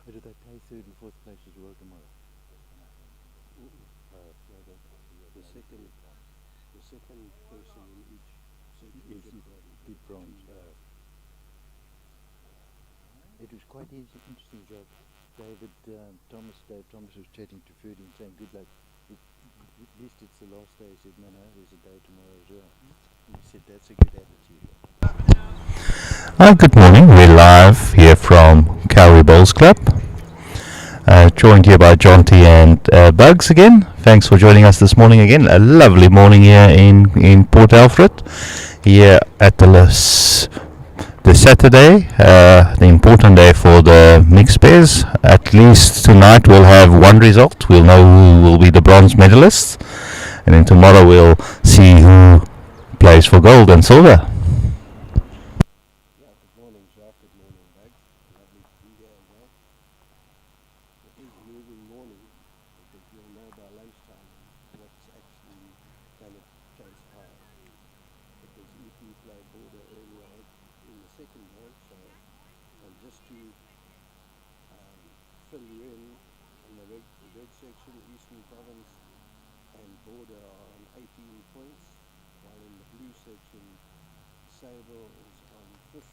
Or do they play third and fourth place as well tomorrow? The second person in each section Get bronze. It was quite interesting, Joe. Dave Thomas was chatting to Ferdy and saying, good luck. At least it's the last day. He said, no, there's a day tomorrow as well. And he said, that's a good attitude. Good morning. We're live here from Cowrie Bowls Club. Joined here by Jonty and Bugs again. Thanks for joining us this morning again. A lovely morning here in Port Alfred. Here at the Saturday, the important day for the mixed pairs. At least tonight we'll have one result. We'll know who will be the bronze medalists. And then tomorrow we'll see who plays for gold and silver. Good morning, Jacques. Good morning, Bugs. Lovely to be here again. It is a moving morning because you'll know by lunchtime what's actually going to transpire. Because EP played Border earlier on in the second round, and just to fill you in the red section, Eastern Province and Border are on 18 points, while in the blue section, Sable is on 15,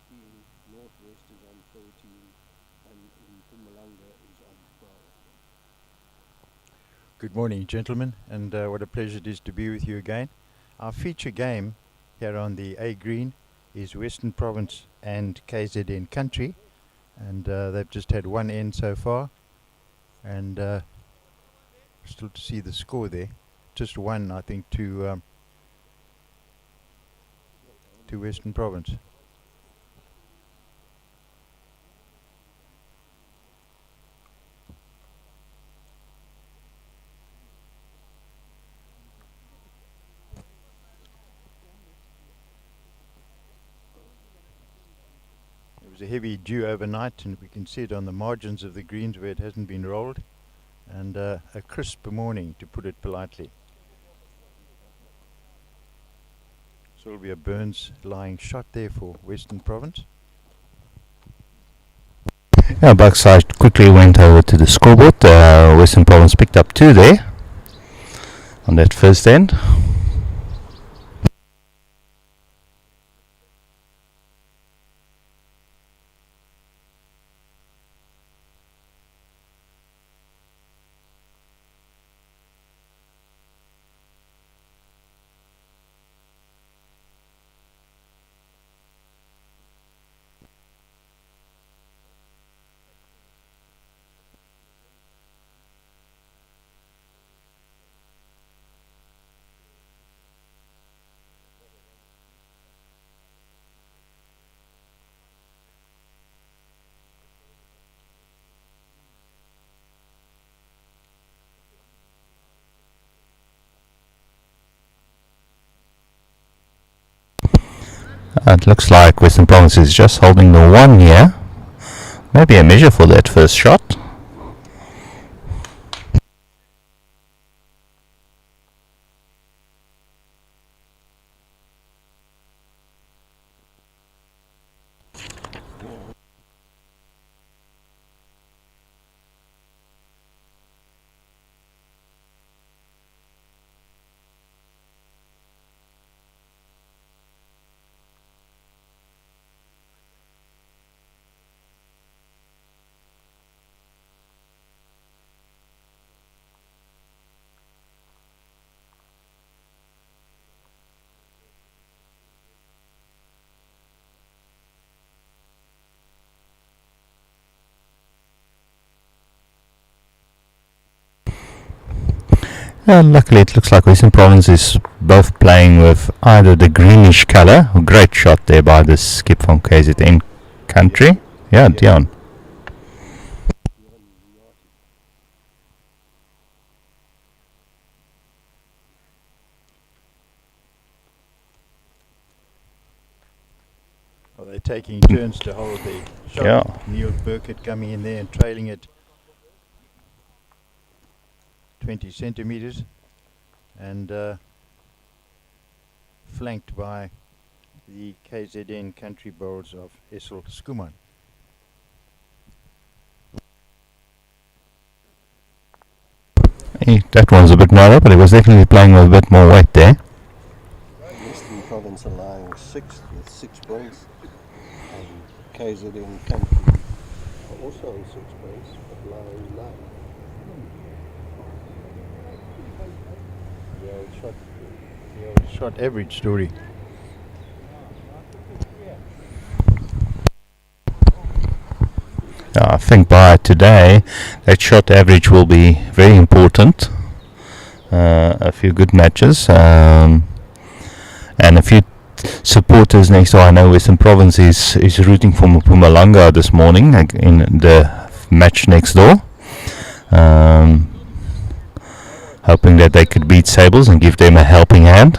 Northwest is on 13, and Mpumalanga is on 12. Good morning, gentlemen, and what a pleasure it is to be with you again. Our feature game here on the A Green is Western Province and KZN Country, and they've just had one end so far, and still to see the score there. Just one, I think, to Western Province. It was a heavy dew overnight, and we can see it on the margins of the greens where it hasn't been rolled, and a crisp morning, to put it politely. Sylvia Burns lying shot there for Western Province. Yeah, Buckside quickly went over to the scoreboard. Western Province picked up 2 there on that first end. It looks like Western Province is just holding the 1 here. Maybe a measure for that first shot. Luckily it looks like Western Province is both playing with either the greenish colour. Great shot there by the skip from KZN Country. Yeah, Dion. Are they taking turns to hold the shot? Yeah. Neil Burkett coming in there and trailing it 20 centimeters, and flanked by the KZN Country bowls of Essel Skuman. that one's a bit narrow, but he was definitely playing with a bit more weight there. Western Province are lying 6th with 6 points, and KZN Country are also on 6 points, but lying 9. The old shot average story. I think by today that shot average will be very important. A few good matches, and a few supporters next door. I know Western Province is rooting for Mpumalanga this morning in the match next door, hoping that they could beat Sables and give them a helping hand.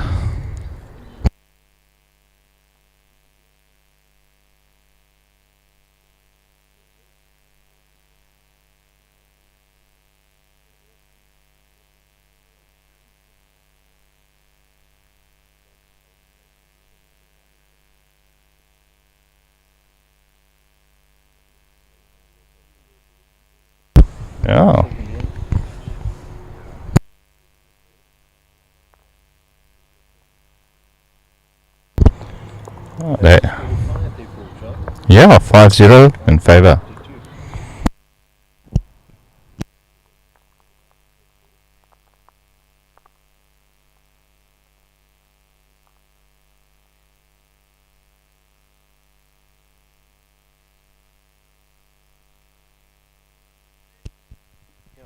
Yeah. Oh, there. Yeah, 5-0 in favour.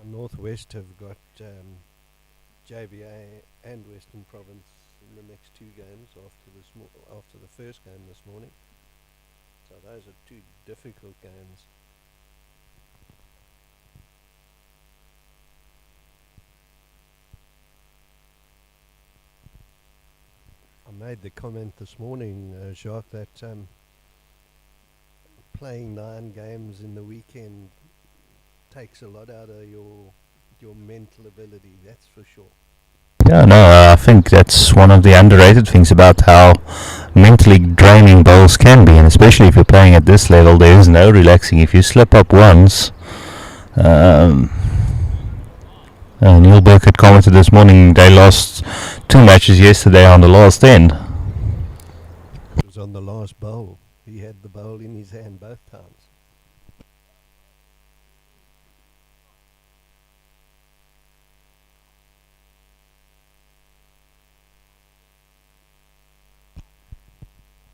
Northwest have got JVA and Western Province in the next 2 games after the first game this morning. So those are 2 difficult games. I made the comment this morning, Jacques, that playing 9 games in the weekend takes a lot out of your mental ability, that's for sure. Yeah, no, I think that's one of the underrated things about how mentally draining bowls can be, and especially if you're playing at this level, there is no relaxing. If you slip up once, Neil Burke had commented this morning they lost 2 matches yesterday on the last end. It was on the last bowl. He had the bowl in his hand both times.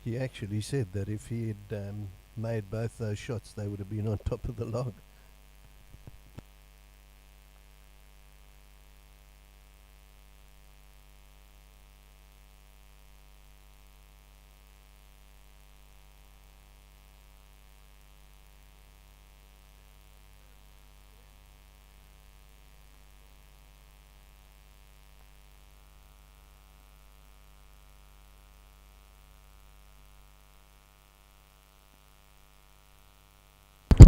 He actually said that if he had made both those shots, they would have been on top of the log.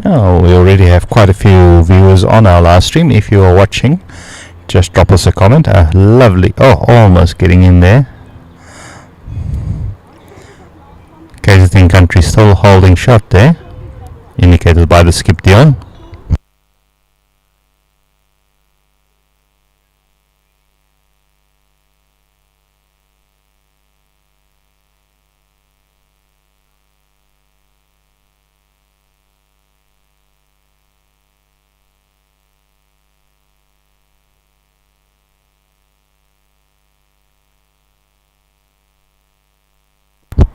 Oh, we already have quite a few viewers on our live stream. If you are watching, just drop us a comment. Lovely. Oh, almost getting in there. KZN Country still holding shot there, indicated by the skip Dion.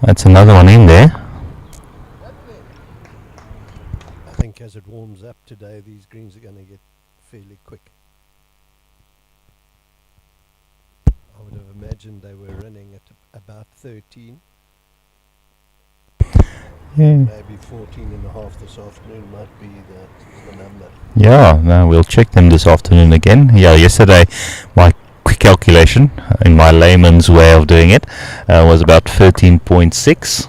That's another one in there. I think as it warms up today, these greens are going to get fairly quick. I would have imagined they were running at about 13. Yeah. Maybe 14 and a half this afternoon might be the number. Yeah, no, we'll check them this afternoon again. Yeah, yesterday my quick calculation, in my layman's way of doing it, was about 13.6.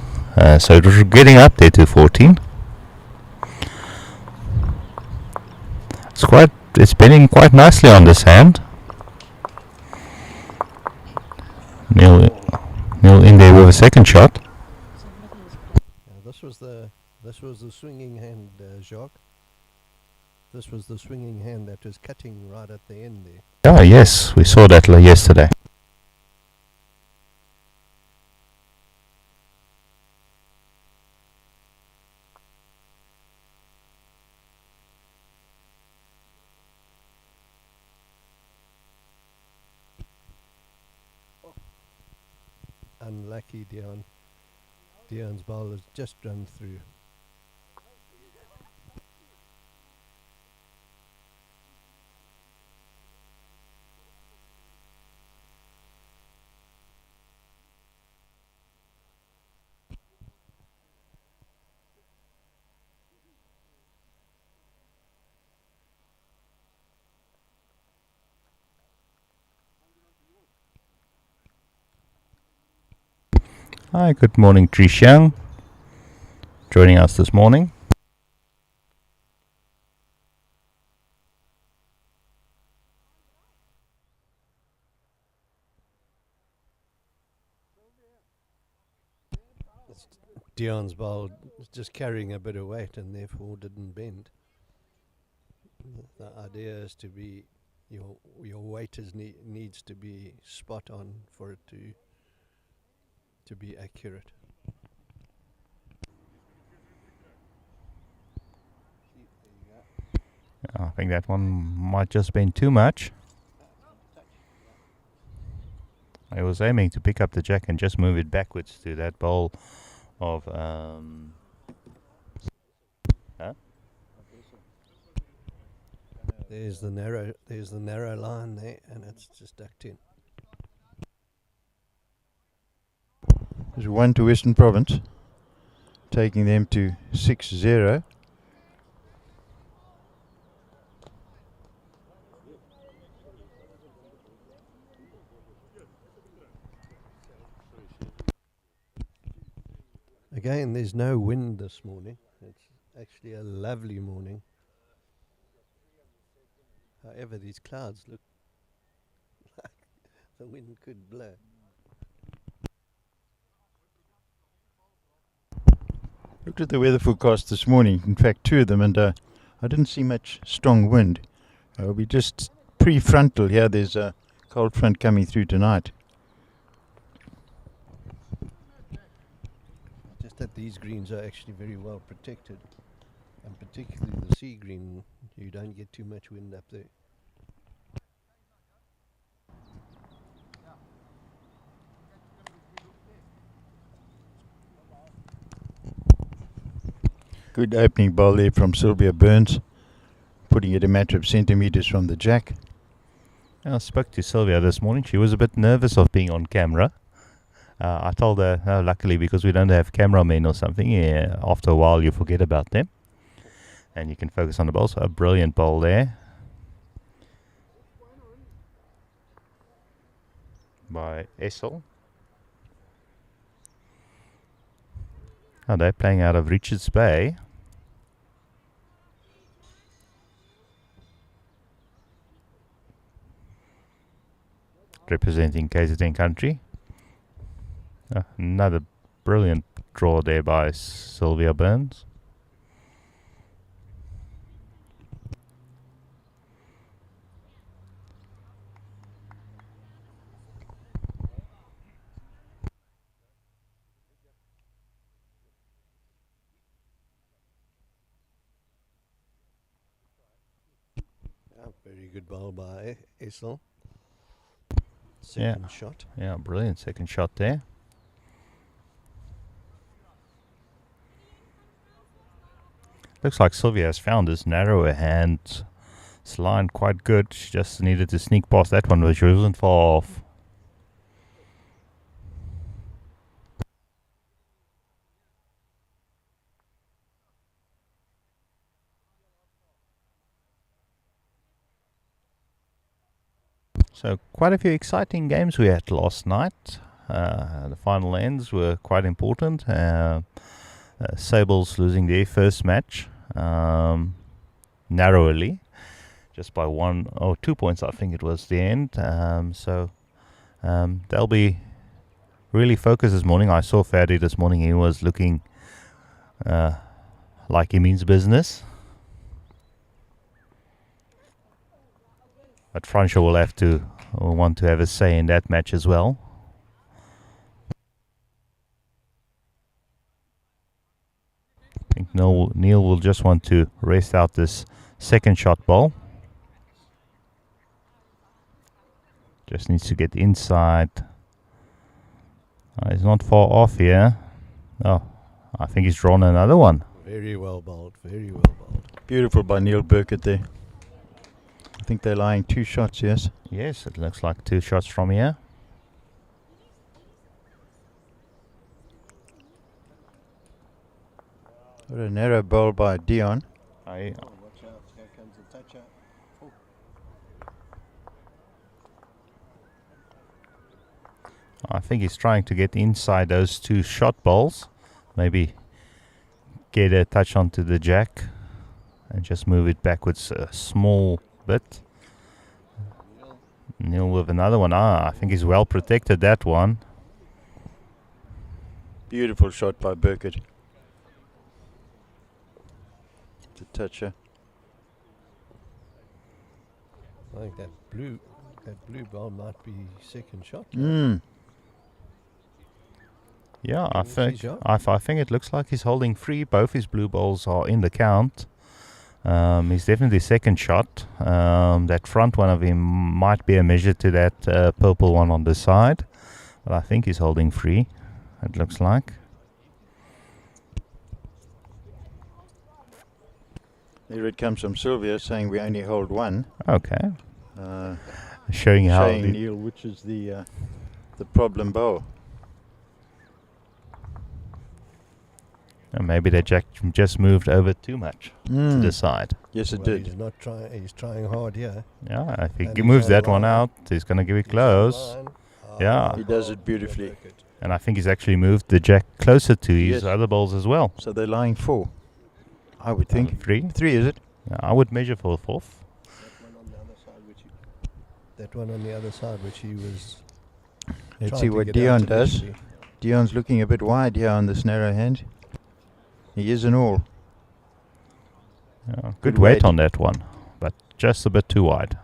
So it was getting up there to 14. It's spinning quite nicely on this hand. Neil in there with a second shot. This was the swinging hand, Jacques. This was the swinging hand that was cutting right at the end there. Ah, yes, we saw that yesterday. Unlucky Dion. Dion's bowl has just run through. Hi, good morning, Trishang. Joining us this morning. Dion's bowl is just carrying a bit of weight and therefore didn't bend. The idea is to be your weight needs to be spot on for it to be accurate. I think that one might just been too much. I was aiming to pick up the jack and just move it backwards to that bowl of There's the narrow line there, and it's just ducked in. There's 1 to Western Province, taking them to 6-0. Again, there's no wind this morning. It's actually a lovely morning. However, these clouds look like the wind could blow. Looked at the weather forecast this morning, in fact 2 of them, and I didn't see much strong wind. We just prefrontal here, there's a cold front coming through tonight. Just that these greens are actually very well protected, and particularly the sea green, you don't get too much wind up there. Good opening bowl there from Sylvia Burns, putting it a matter of centimetres from the jack. I spoke to Sylvia this morning. She was a bit nervous of being on camera. I told her, luckily, because we don't have cameramen or something, after a while you forget about them. And you can focus on the bowl. So a brilliant bowl there by Essel. Oh, they're playing out of Richards Bay. Representing KZN country. Another brilliant draw there by Sylvia Burns. Very good bowl by Essel. Second shot. Yeah, brilliant second shot there. Looks like Sylvia has found this narrower hand. It's lined quite good. She just needed to sneak past that one, but she wasn't far off. So quite a few exciting games we had last night. The final ends were quite important. Sables losing their first match narrowly, just by 1 or 2 points, I think it was the end. So they'll be really focused this morning. I saw Ferdi this morning. He was looking like he means business. But Francois will want to have a say in that match as well. I think Neil will just want to rest out this second shot ball. Just needs to get inside. He's not far off here. Oh, I think he's drawn another one. Very well bowled, very well bowled. Beautiful by Neil Burkett there. I think they're lying 2 shots, yes. Yes, it looks like 2 shots from here. What a narrow bowl by Dion. Oh, watch out, here comes the toucher. Oh. I think he's trying to get inside those 2 shot balls. Maybe get a touch onto the jack and just move it backwards a small bit. Neil with another one. I think he's well protected that one. Beautiful shot by Burkett. The toucher. I think that blue ball might be second shot. Yeah, I What's his think shot? I think it looks like he's holding free. Both his blue balls are in the count. He's definitely second shot. That front one of him might be a measure to that purple one on the side, but I think he's holding free. It looks like. There it comes from Sylvia saying we only hold 1. Okay, Uh, showing how. showing Neil which is the problem bowl. Maybe the jack just moved over too much to the side. Yes, it Well, did. He's not trying. He's trying hard here. Yeah, if he And g- he's moves on that one line. out, he's going to give it He's on close. line. Yeah. He does it beautifully. Burkett. And I think he's actually moved the jack closer to his Yes. other balls as well. So they're lying 4. I would think. 3. 3, is it? Yeah, I would measure for 4th. That one on the other side, which he was. Let's trying see to what get Dion out does. initially. Dion's looking a bit wide here on this narrow hand. He is an all. Yeah, Good good weight weight. on that one, but just a bit too wide.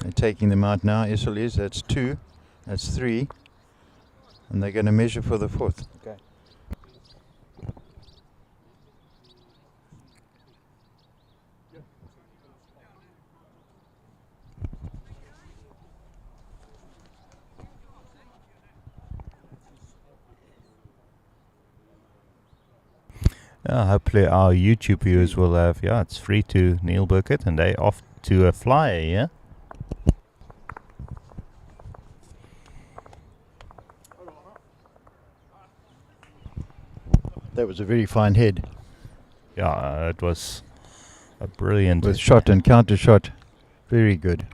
They're taking them out now. Issel is. That's 2. That's 3. And they're going to measure for the 4th. Okay. Hopefully our YouTube viewers will have, it's free to Neil Burkett and they off to a flyer, yeah? That was a very fine head Yeah, it was a brilliant. with shot and counter shot. Very good.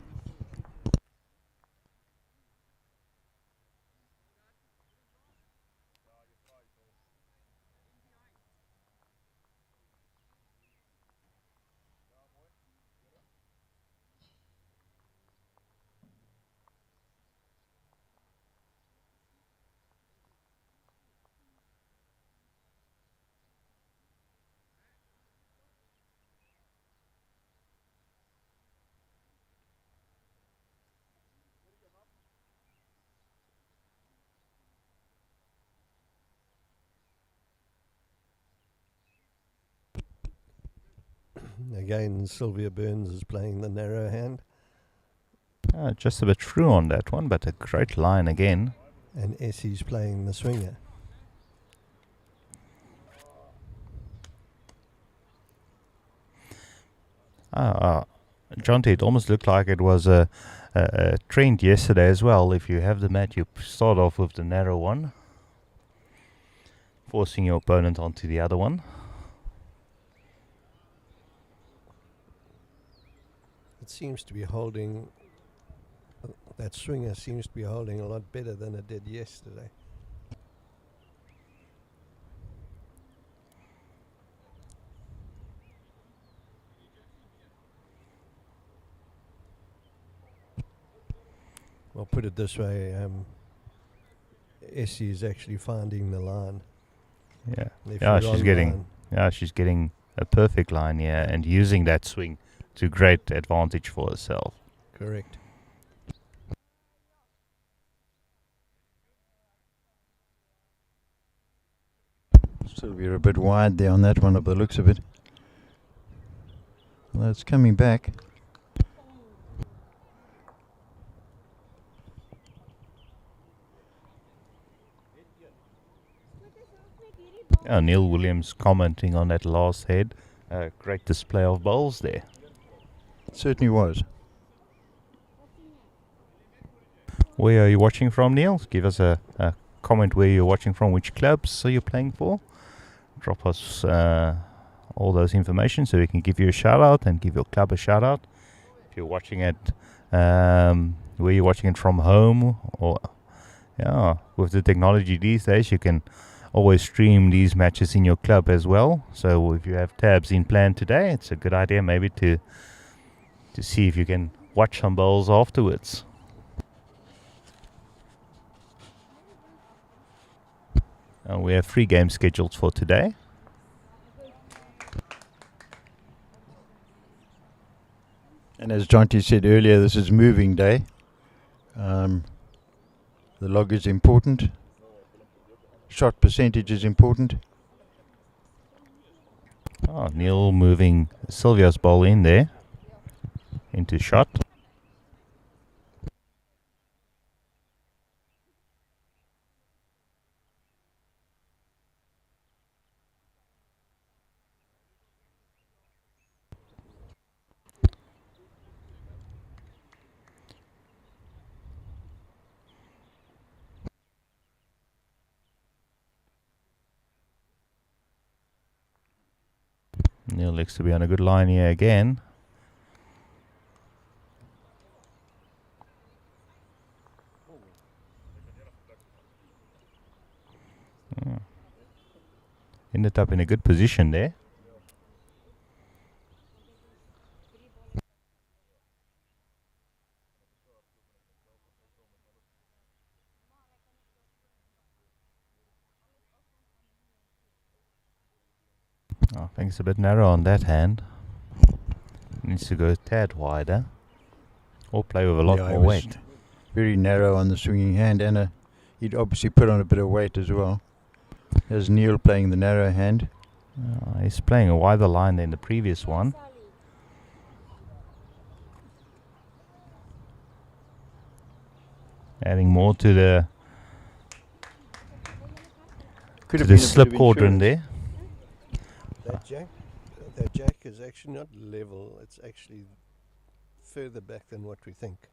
Again, Sylvia Burns is playing the narrow hand, Just a bit through on that one, but a great line again. and Essie's playing the swinger. Jonty, it almost looked like it was a trend yesterday as well. If you have the mat, you start off with the narrow one, forcing your opponent onto the other one. It seems to be holding. That swinger seems to be holding a lot better than it did yesterday. Well, put it this way, Essie is actually finding the line. Yeah, If yeah, you're she's on getting, line, she's getting a perfect line here and using that swing to great advantage for herself. Correct. Sylvia a bit wide there on that one, of the looks of it. Well, it's coming back. Neil Williams commenting on that last head. Great display of bowls there. Certainly was. Where are you watching from, Neil? Give us a comment where you're watching from, which clubs are you playing for. Drop us all those information so we can give you a shout out and give your club a shout out. If you're watching it, where you're watching it from home, or with the technology these days, you can always stream these matches in your club as well. So if you have tabs in plan today, it's a good idea maybe to see if you can watch some bowls afterwards. We have 3 games scheduled for today. And as Jonty said earlier, this is moving day. The log is important. Shot percentage is important. Neil moving Sylvia's ball in there into shot. Neil looks to be on a good line here again. Ended up in a good position there. I think it's a bit narrow on that hand. Needs to go a tad wider. Or play with a lot Yeah, it more was weight. very narrow on the swinging hand, and he'd obviously put on a bit of weight as well. There's Neil playing the narrow hand. He's playing a wider line than the previous one. Adding more to the Could have the been a bit slip of quadrant insurance. there. That jack is actually not level. It's actually further back than what we think.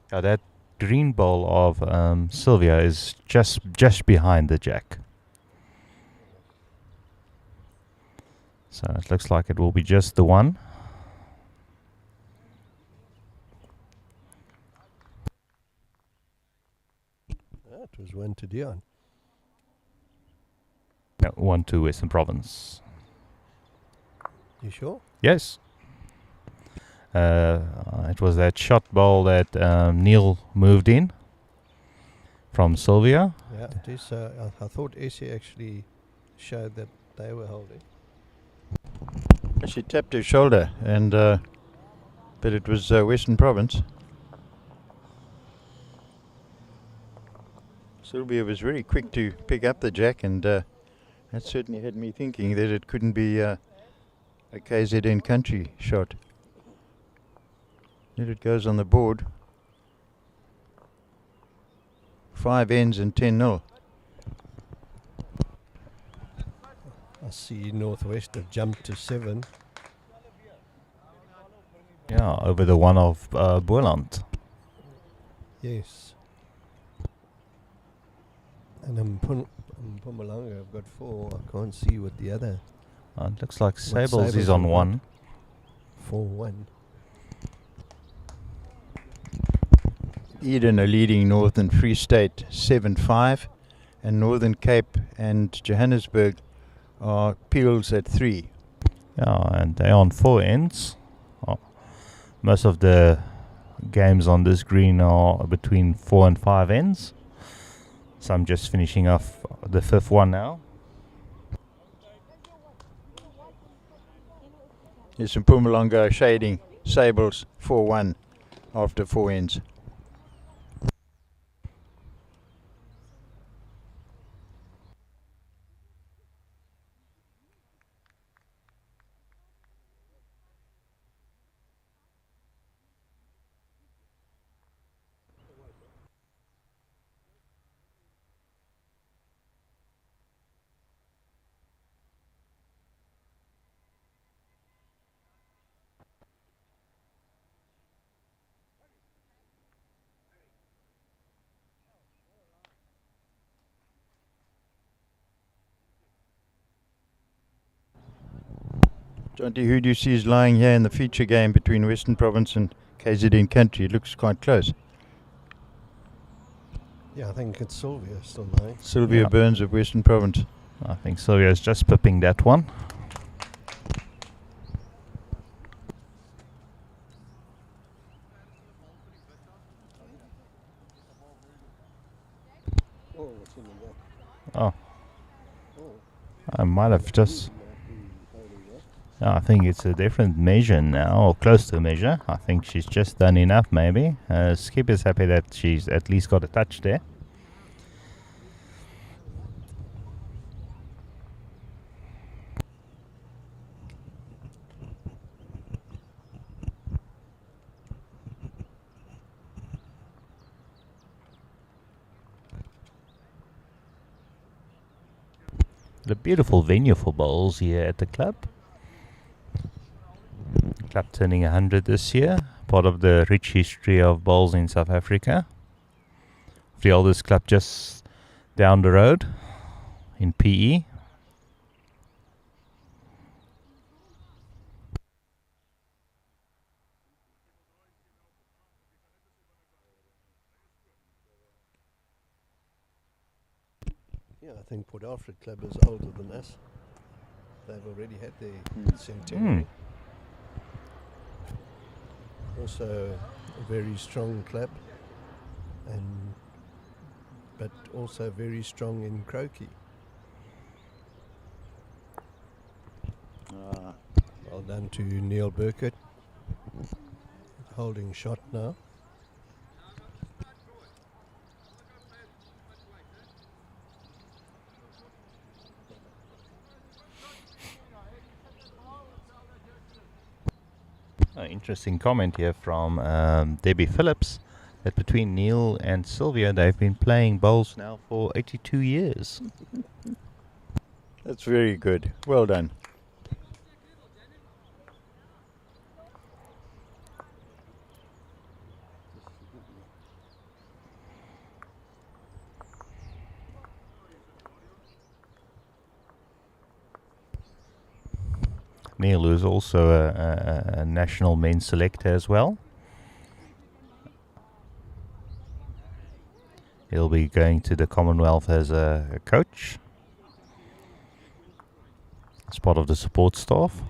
That green ball of Sylvia is just behind the jack. So it looks like it will be just the one. It was 1 to Dion. No, 1-2 Western Province. You sure? Yes. It was that shot ball that Neil moved in from Sylvia. Yeah, it is. I thought Essie actually showed that they were holding. She tapped her shoulder, and but it was Western Province. Sylvia was very quick to pick up the jack, and that certainly had me thinking that it couldn't be a KZN country shot. There it goes on the board. 5 ends and 10-0. I see Northwest have jumped to 7. Yeah, over the one of Boland. Yes. And Mpumalanga have got 4. I can't see what the other. It looks like Sables Sables is on have got? 1. 4-1. Eden are leading Northern Free State 7-5, and Northern Cape and Johannesburg are Peels at 3. Yeah, and they're on 4 ends. Most of the games on this green are between 4 and 5 ends. So I'm just finishing off the 5th one now. Here's Mpumalanga shading Sables 4-1 after 4 ends. Jonty, who do you see is lying here in the feature game between Western Province and KZN Country? It looks quite close. Yeah, I think it's Sylvia still lying. Sylvia Yeah. Burns of Western Province. I think Sylvia's just pipping that one. Oh, what's in the net? Oh, Oh, I might have just... might be holding that. I think it's a different measure now, or close to a measure. I think she's just done enough, maybe. Skip is happy that she's at least got a touch there. A beautiful venue for bowls here at the club. Club turning 100 this year, part of the rich history of bowls in South Africa. The oldest club just down the road in PE. Yeah, I think Port Alfred Club is older than us. They've already had their centenary. Also a very strong club, but also very strong in croquet. Well done to Neil Burkett. Holding shot now. Interesting comment here from Debbie Phillips that between Neil and Sylvia they've been playing bowls now for 82 years. That's very good. Well done. Neil is also a national men's selector as well. He'll be going to the Commonwealth as a coach, as part of the support staff.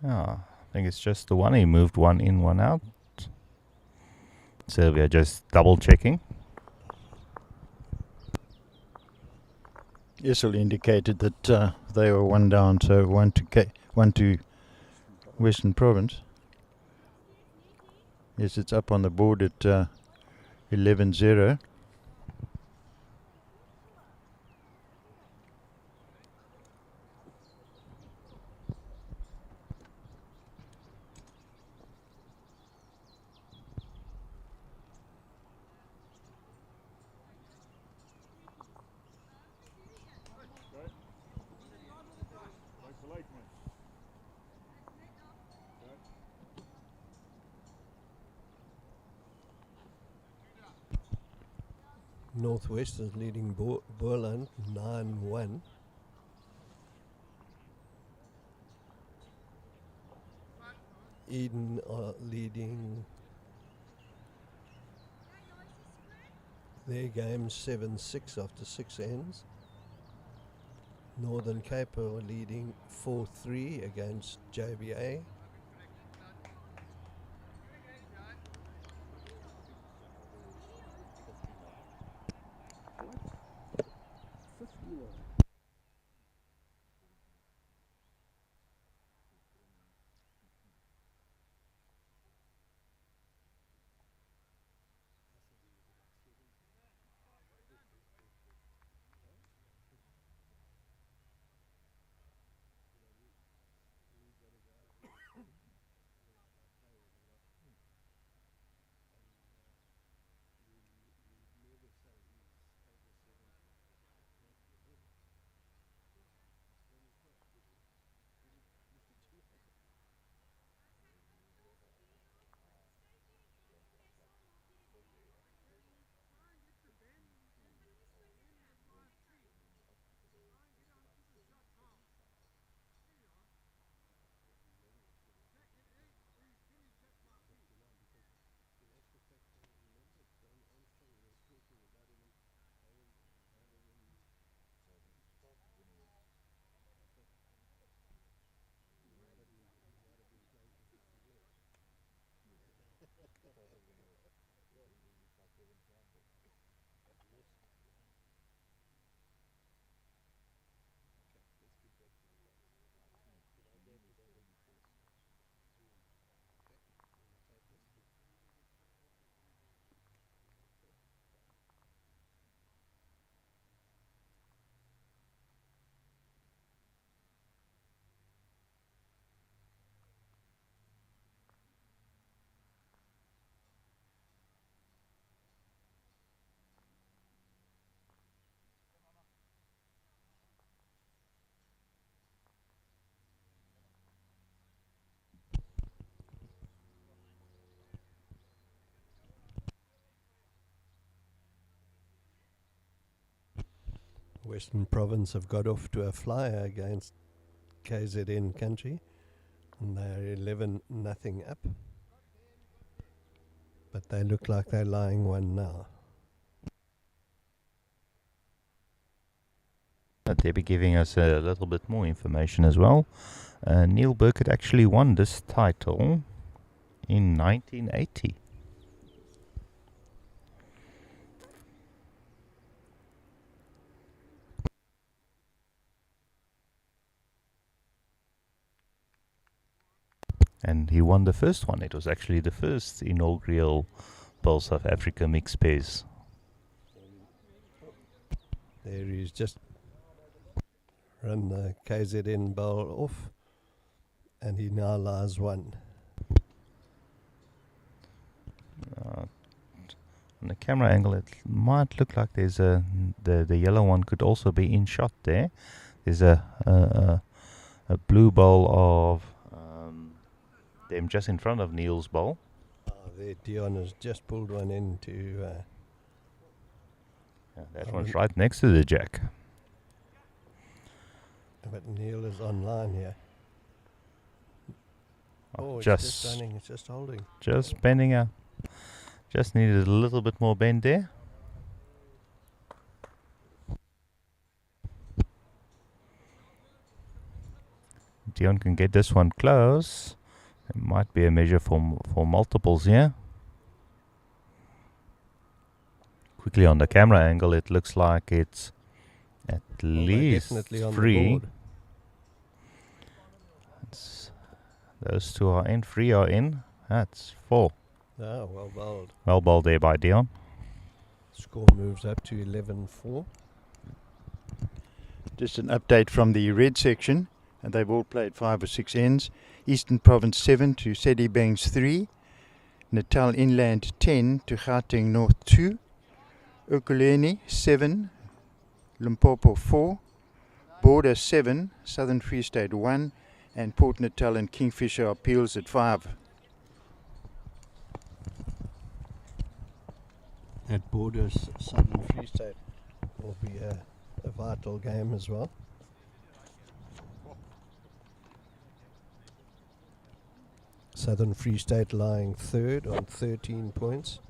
I think it's just the one. He moved one in, one out. Sylvia just double checking. Issel indicated that they were one down, so one to Western Province. Yes, it's up on the board at 11-0. Northwest is leading Boland 9-1. Eden are leading their game 7-6 after 6 ends. Northern Cape are leading 4-3 against JBA. Western Province have got off to a flyer against KZN Country, and they're 11-0 up. But they look like they're lying one now. They'll be giving us a little bit more information as well. Neil Burkett actually won this title in 1980. And he won the first one. It was actually the first inaugural Bowl South Africa mixed pairs. There he's just run the KZN bowl off, and he now lies one. On the camera angle, it might look like there's the yellow one could also be in shot there. There's a blue bowl of them just in front of Neil's bowl. There Dion has just pulled one into... that one's right next to the jack. But Neil is online here. Oh, it's just just running, it's just holding. Just bending up. Just needed a little bit more bend there. Dion can get this one close. It might be a measure for multiples here. Quickly on the camera angle, it looks like it's at least definitely on 3. the board. Those two are in, 3 are in. That's 4. Ah, well bowled. Well bowled there by Dion. Score moves up to 11-4. Just an update from the red section, and they've all played 5 or 6 ends. Eastern Province 7 to Sedibang's 3. Natal Inland 10 to Gauteng North 2. Ekurhuleni 7, Limpopo 4. Border 7, Southern Free State 1. And Port Natal and Kingfisher Appeals at 5. at Borders, Southern Free State will be a vital game as well. Southern Free State lying third on 13 points.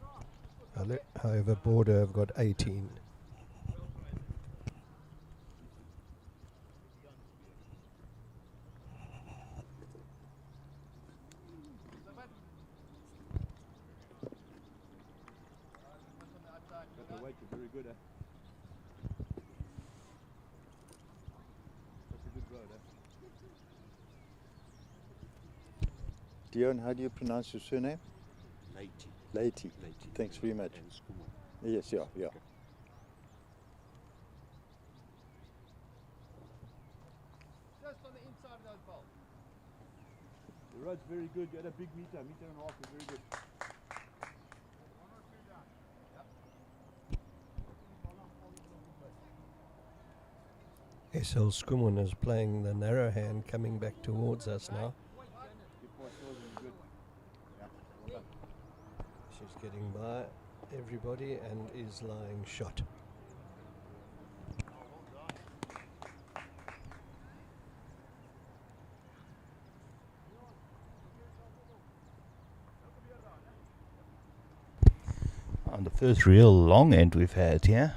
However, Border have got 18. Very good, That's a good road, Dion, how do you pronounce your surname? Lady. Lady. Thanks very much. And Skumo. Yes, yeah. Just on the inside of those balls. The road's very good. You had a big meter and a half is very good. SL Skumun is playing the narrow hand, coming back towards us now. She's getting by everybody and is lying shot. On the first real long end we've had here.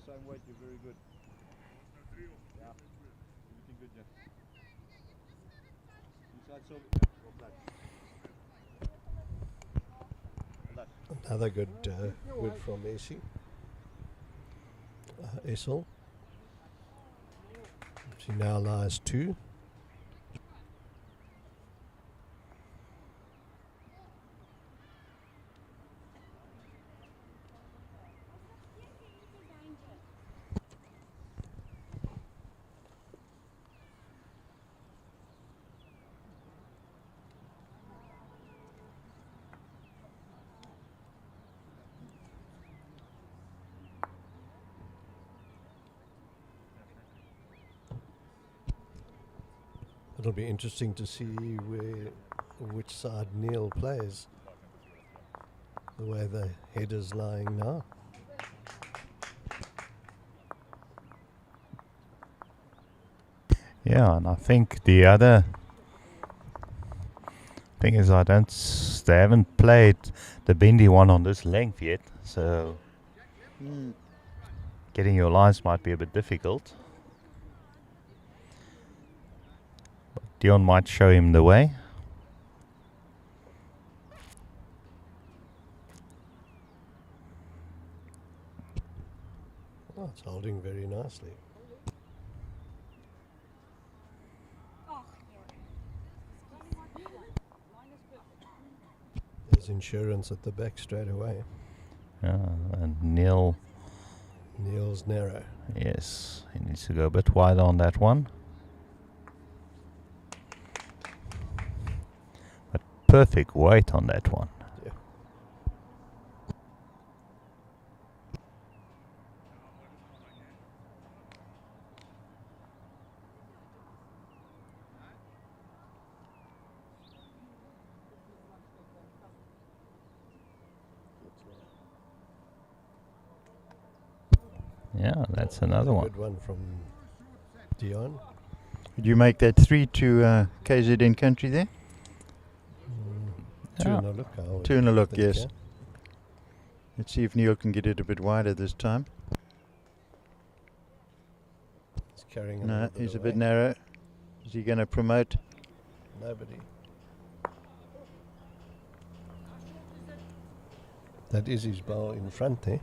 Same weight, you're very good. Yeah, everything good, Jeff. Inside silver, or black. Another good wood from Essie. Essel. She now lies 2. It'll be interesting to see which side Neil plays. The way the head is lying now. Yeah, and I think the other thing is they haven't played the bendy one on this length yet, so getting your lines might be a bit difficult. Dion might show him the way. Oh, it's holding very nicely. There's insurance at the back straight away. And Neil's narrow. Yes, he needs to go a bit wider on that one. But perfect weight on that one. Yeah. Yeah, that's another one. Good one from Dion. Did you make that 3 to KZN Country there? Two Yeah. and a look. I would 2 and a look, think, yes. yeah. Let's see if Neil can get it a bit wider this time. He's carrying a No, little bit he's a away. bit narrow. Is he going to promote? Nobody. That is his bowl in front there.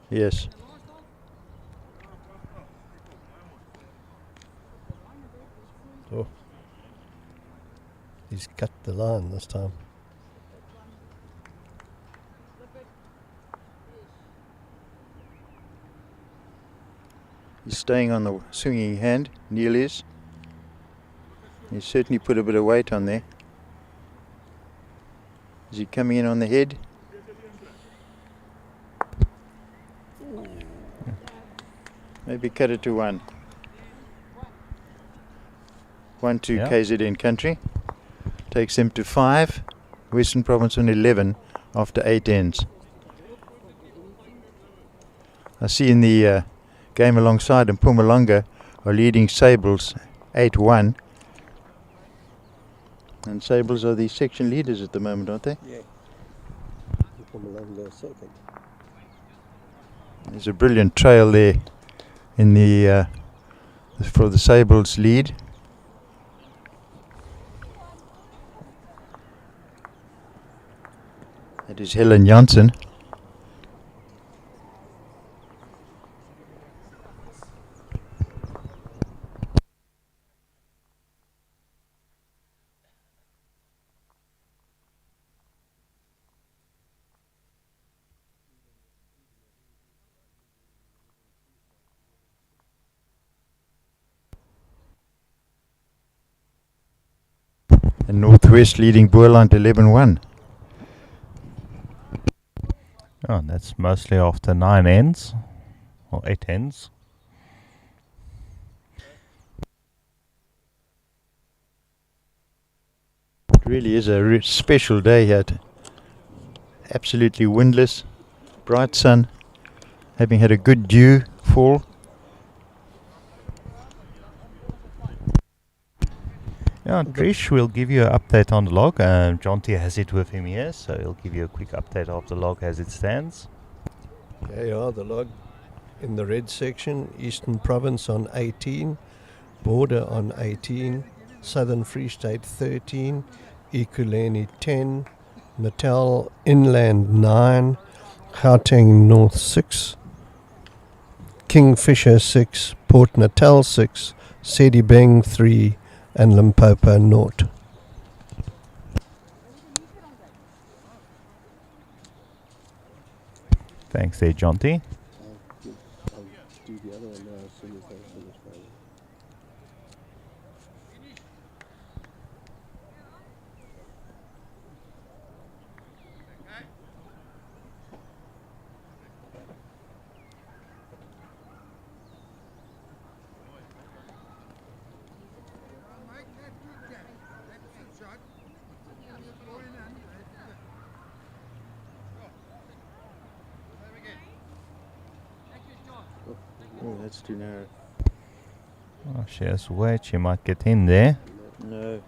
Yes. Oh. He's cut the line this time. He's staying on the swinging hand. Neil is. He's certainly put a bit of weight on there. Is he coming in on the head? Maybe cut it to 1. 1 to Yeah. KZN Country. Takes him to 5. Western Province on 11 after 8 ends. I see in the game alongside him, Mpumalanga are leading Sables 8-1. And Sables are the section leaders at the moment, aren't they? Yeah. Mpumalanga second. There's a brilliant trail there in the for the Sables lead. It is Helen Janssen. And Northwest leading Boerland 11-1. Oh, that's mostly after 9 ends or 8 ends. It really is a special day here. Absolutely windless, bright sun, having had a good dew fall. Yeah, Trish will give you an update on the log. Jonty has it with him here, so he'll give you a quick update of the log as it stands. There you are, the log in the red section. Eastern Province on 18, Border on 18, Southern Free State 13, Ekurhuleni 10, Natal Inland 9, Gauteng North 6, Kingfisher 6, Port Natal 6, Sedibeng 3, and Limpopo 0. Thanks there, Jonty. I'll do the other one now as soon as they finish playing. Oh, that's too narrow. Oh, she has weight. She might get in there. No.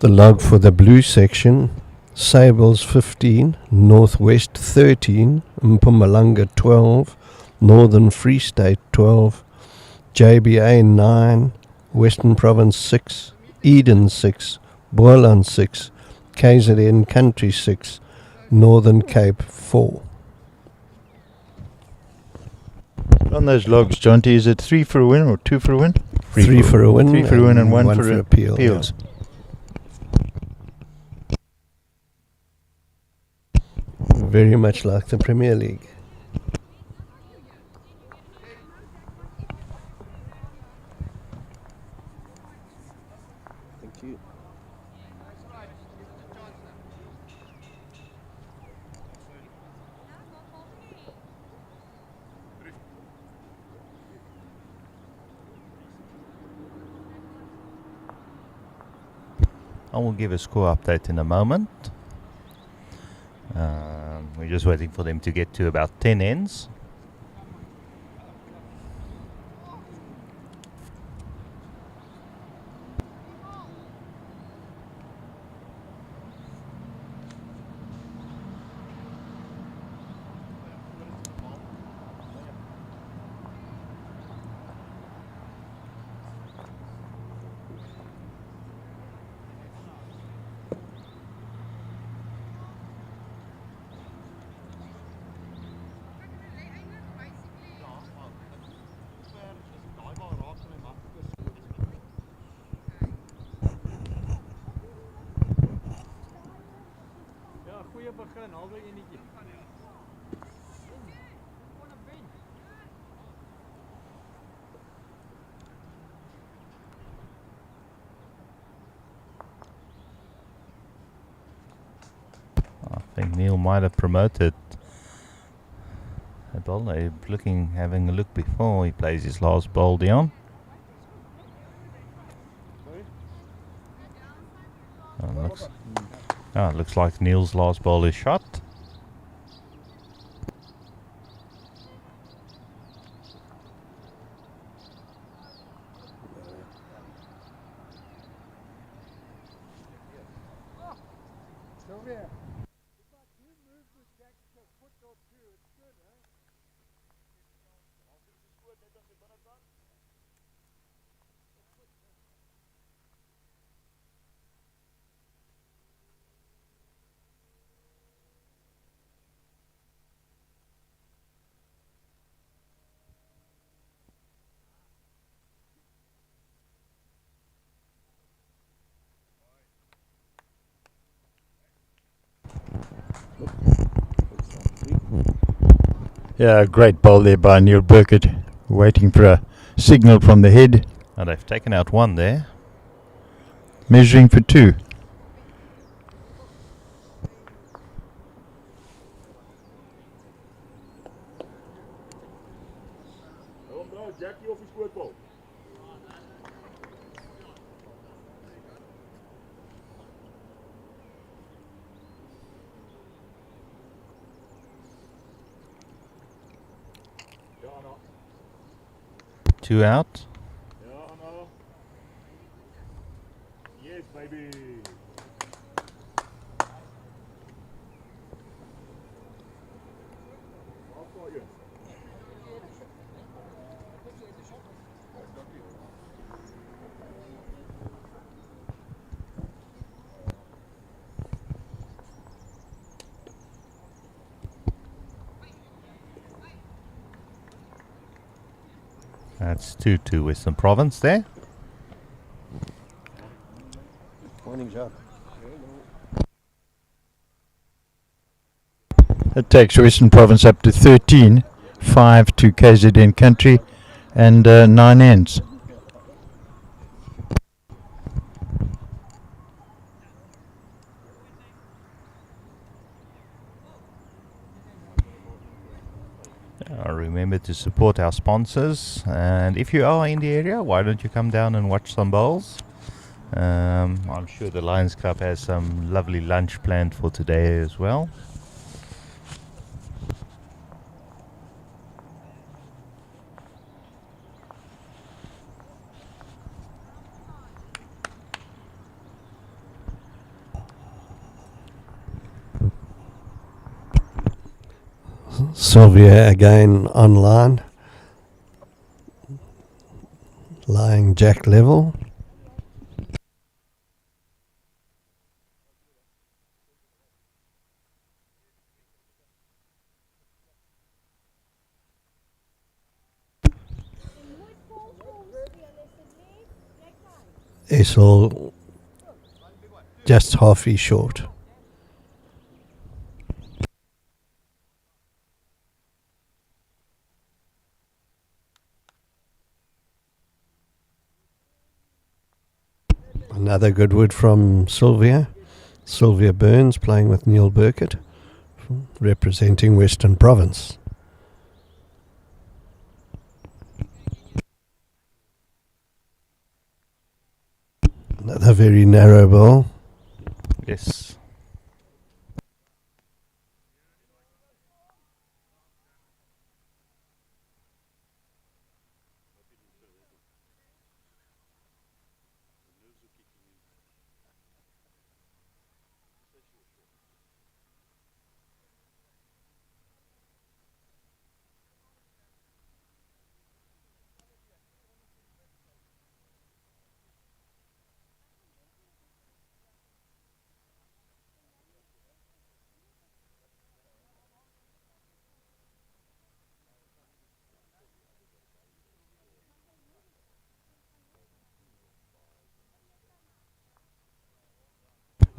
The log for the blue section, Sables 15, Northwest 13, Mpumalanga 12, Northern Free State 12, JBA 9, Western Province 6, Eden 6, Boerland 6, KZN Country 6, Northern Cape 4. On those logs, Jonty, is it 3 for a win or 2 for a win? 3 for a win, 3 for a win and 1 for appeal. appeals. Very much like the Premier League. Thank you. I will give a score update in a moment. We're just waiting for them to get to about 10 ends. Goeie begin, halwe enetjie. think Neil might have promoted a ball. Having a look before he plays his last ball down. Looks like Neil's last ball is shot. Yeah, great ball there by Neil Burkett, waiting for a signal from the head, And they've taken out one there. measuring for 2. No, Jackie off his squirt ball. Ja, no. 2 out. Ja, no. Yes, baby. I'll call you. That's 2-2 Western Province there. Morning job. That takes Western Province up to 13, 5 to KZN Country, and 9 ends. Remember to support our sponsors, and if you are in the area, why don't you come down and watch some bowls? I'm sure the Lions Club has some lovely lunch planned for today as well. Sylvia again online, lying jack level. Essel just halfly short. Another good wood from Sylvia. Sylvia Burns playing with Neil Burkett, representing Western Province. Another very narrow ball. Yes.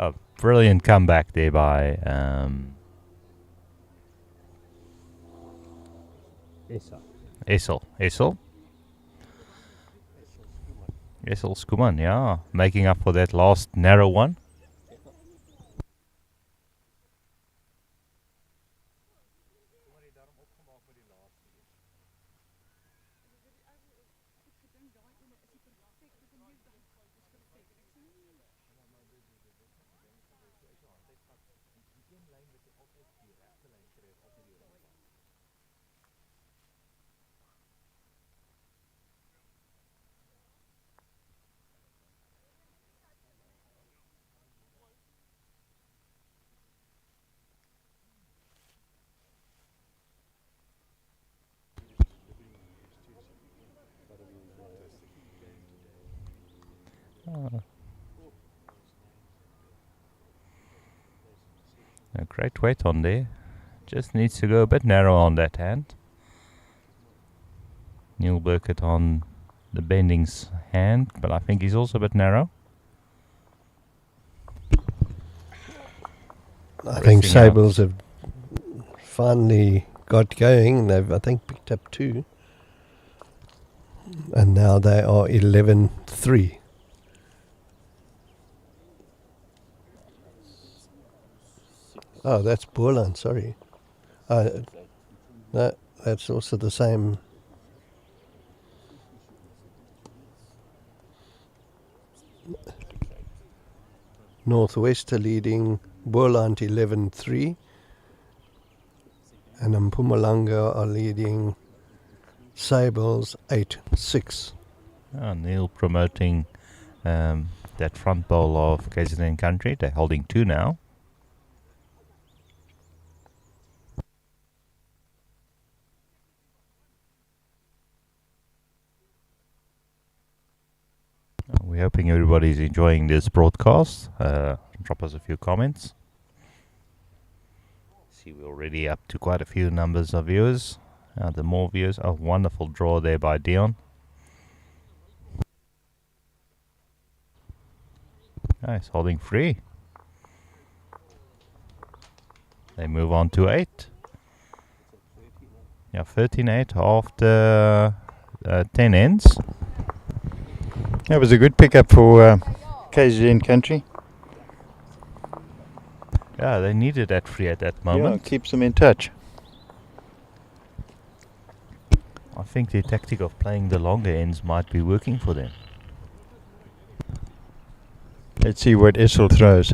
A brilliant comeback there by Essel Skuman, yeah, making up for that last narrow one. A great weight on there. Just needs to go a bit narrow on that hand. Neil Burkett on the bending's hand, but I think he's also a bit narrow. I think Resting out. Sables have finally got going. They've, I think, picked up 2. And now they are 11-3. Oh, that's Boerland, sorry. No, that's also the same. Northwest are leading Boerland 11-3. And Mpumalanga are leading Sables 8-6. Neil promoting that front bowl of KZN Country. They're holding 2 now. We're hoping everybody's enjoying this broadcast. Drop us a few comments. See, we're already up to quite a few numbers of viewers. The more viewers, a wonderful draw there by Dion. Nice, holding free. They move on to 8. Yeah, 13-8 after 10 ends. That was a good pickup for KZN Country. Yeah, they needed that free at that Yeah, moment. keeps them in touch. I think the tactic of playing the longer ends might be working for them. Let's see what Essel throws.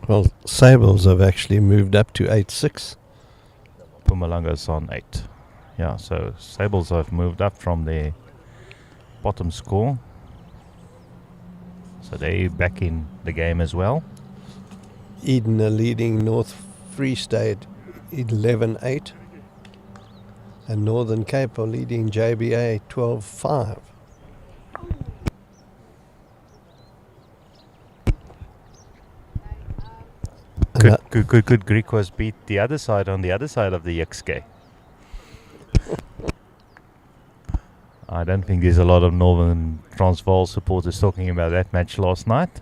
Well, Sables have actually moved up to 8-6. Pumalanga's on 8. Yeah, so Sables have moved up from their bottom score. So they're back in the game as well. Eden are leading North Free State 11-8. And Northern Cape are leading JBA 12-5. Good. Griquas beat the other side on the other side of the XK. I don't think there's a lot of Northern Transvaal supporters talking about that match last night.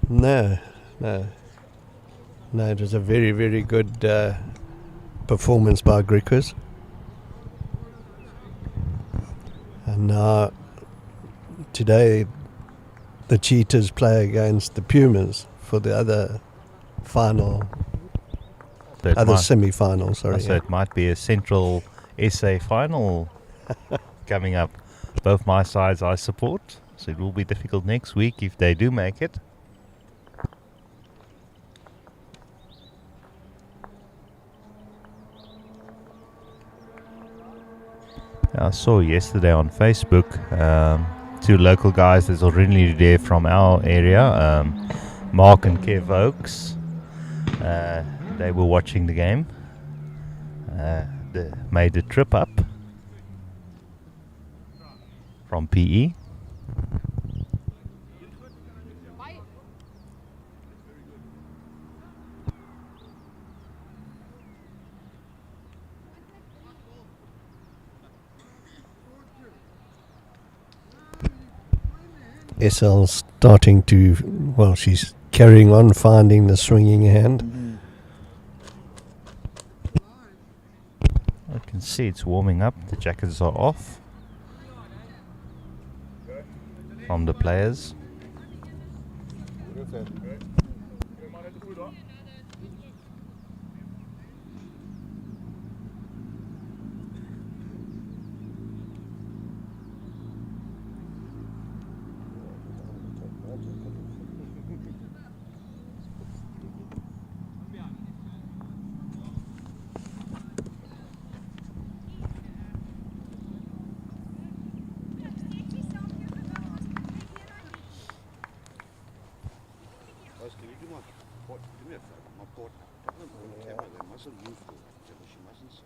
No, it was a very, very good performance by Griquas. And now, today, the Cheetahs play against the Pumas for the other final, So it other might- semi-final, sorry. So it might be a Central SA final coming up. Both my sides I support, so it will be difficult next week if they do make it. I saw yesterday on Facebook 2 local guys that's already there from our area, Mark and Kev Oakes. They were watching the game. They made the trip up from PE. SL's starting to, well, she's carrying on finding the swinging hand. I can see it's warming up. The jackets are off from the players. Guys, can you do my pot? Do me a favor, my pot. Put them on the camera, they mustn't use for it. She mustn't say.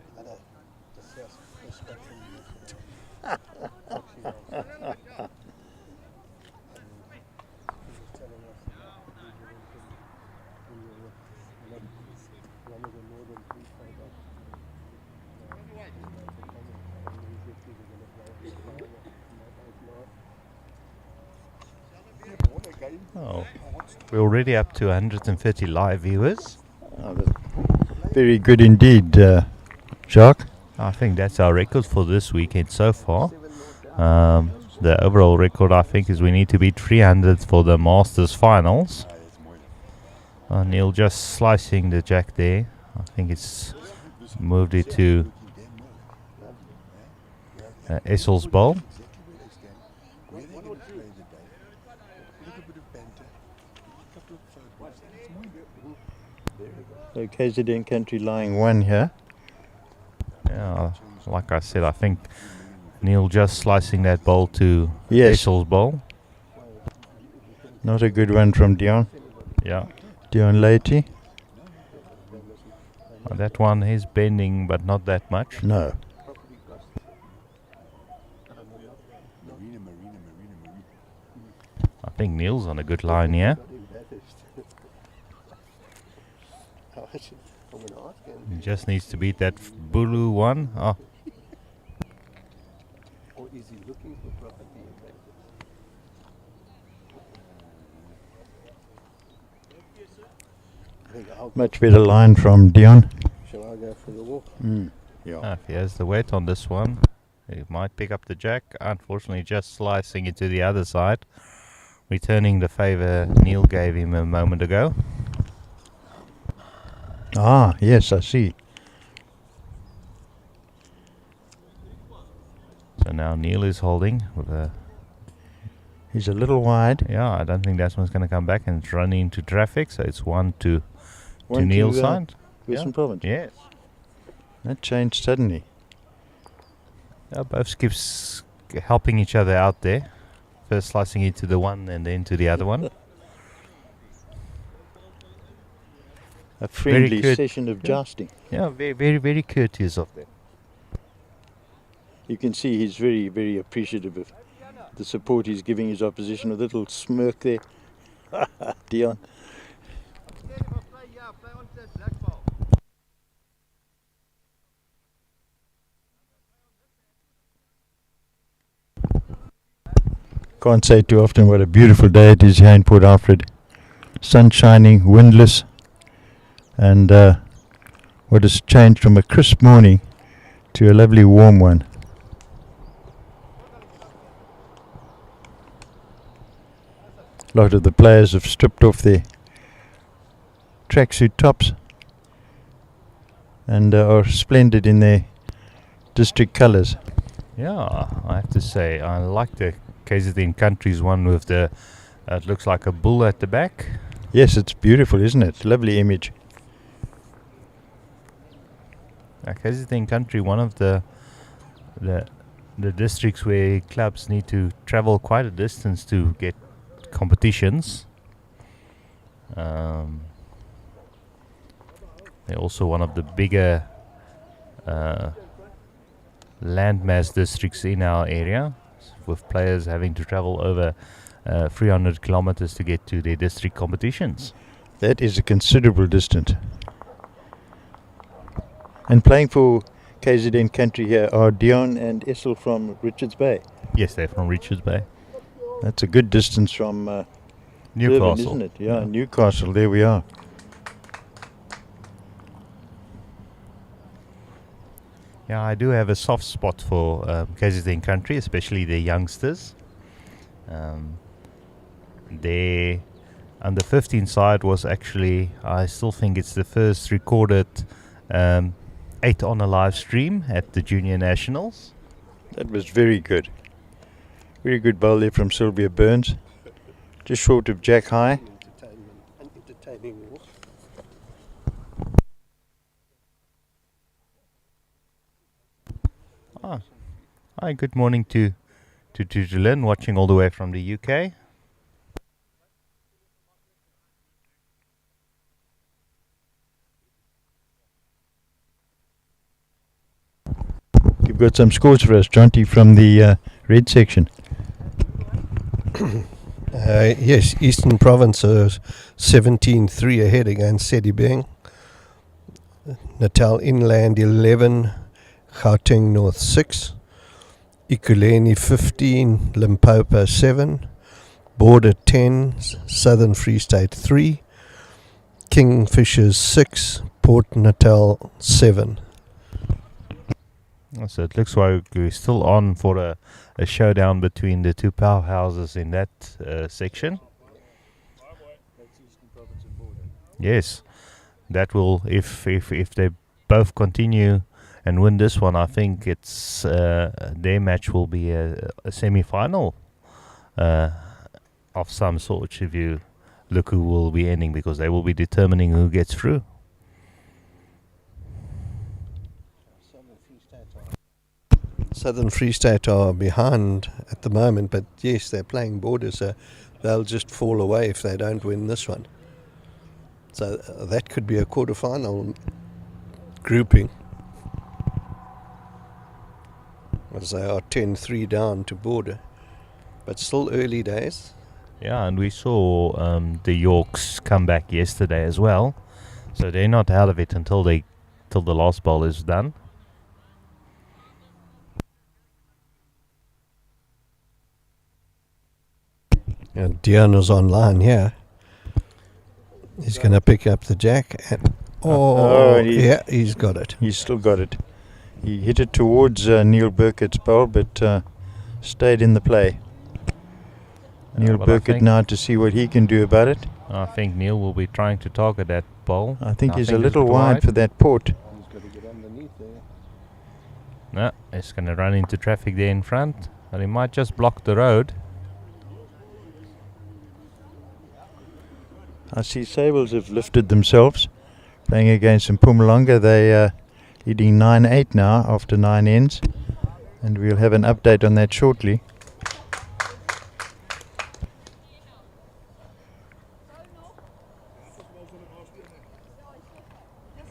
Oh, we're already up to 130 live viewers. Oh, that's very good indeed, Jacques. I think that's our record for this weekend so far. The overall record, I think, is we need to beat 300 for the Masters finals. Neil just slicing the jack there. I think it's moved it to Essel's bowl. So KZN Country lying 1 here. Yeah, like I said, I think Neil just slicing that bowl to Yes. Essel's bowl. Not a good one from Dion. Yeah, Dion Leite. that one is bending, but not that much. No. I think Neil's on a good line here. He just needs to beat that Bulu one. Oh, Or is he looking for property in practice? I think Much better line from Dion. shall I go for the walk? Yeah. if he has the weight on this one, he might pick up the jack. Unfortunately, just slicing it to the other side, returning the favor Neil gave him a moment ago. Ah, yes, I see. So now Neil is holding with a. He's a little wide. Yeah, I don't think that one's going to come back, and it's running into traffic. So it's 1 to One Neil's to, side. Western Province. Yes. That changed suddenly. Both skips helping each other out there. First slicing it to the one and then to the other one. A friendly good. session of jousting. Yeah, very, very, very courteous of them. You can see he's very, very appreciative of the support he's giving his opposition. A little smirk there. Dion. Can't say too often what a beautiful day it is here in Port Alfred. Sun shining, windless, and what has changed from a crisp morning to a lovely warm one. A lot of the players have stripped off their tracksuit tops and are splendid in their district colours. Yeah, I have to say, I like the KZN Countries one with the, it looks like a bull at the back. Yes, it's beautiful, isn't it? Lovely image. KZN Country, one of the districts where clubs need to travel quite a distance to get competitions. They're also one of the bigger landmass districts in our area, with players having to travel over 300 kilometers to get to their district competitions. That is a considerable distance. And playing for KZN Country here are Dion and Essel from Richards Bay. Yes, they're from Richards Bay. That's a good distance from Durban, Newcastle. isn't it? Yeah, Newcastle, there we are. Yeah, I do have a soft spot for KZN Country, especially the youngsters. Their under 15 side was actually, I still think it's the first recorded 8 on a live stream at the Junior Nationals. That was very good. Very good bowl there from Sylvia Burns. Just short of Jack High. An entertaining walk. Hi, good morning to Lynn, watching all the way from the UK. You've got some scores for us, Jonty, from the red section. Yes, Eastern Province are 17-3 ahead against Sedibeng. Natal Inland 11, Gauteng North 6, Ekurhuleni 15, Limpopo 7, Border 10, Southern Free State 3, Kingfishers 6, Port Natal 7. So it looks like we're still on for a showdown between the two powerhouses in that section. That's Eastern Province and Border. Yes, that will, if they both continue and win this one, I think it's their match will be a semi-final of some sort. If you look who will be ending, because they will be determining who gets through. Southern Free State are behind at the moment, but yes, they're playing Border, so they'll just fall away if they don't win this one. So that could be a quarter-final grouping, as they are 10-3 down to Border, but still early days. Yeah, and we saw the Yorks come back yesterday as well, so they're not out of it until the last bowl is done. And Diana's online here. He's going to pick up the jack. And yeah, he's got it. He's still got it. He hit it towards Neil Burkett's bowl, but stayed in the play. Neil but I Burkett think- now to see what he can do about it. I think Neil will be trying to target that bowl. I think he's a it's little wide for that port. He's got to get underneath there. No, he's going to run into traffic there in front, and he might just block the road. I see Sables have lifted themselves, playing against Mpumalanga. They leading 9-8 now after 9 ends, and we'll have an update on that shortly.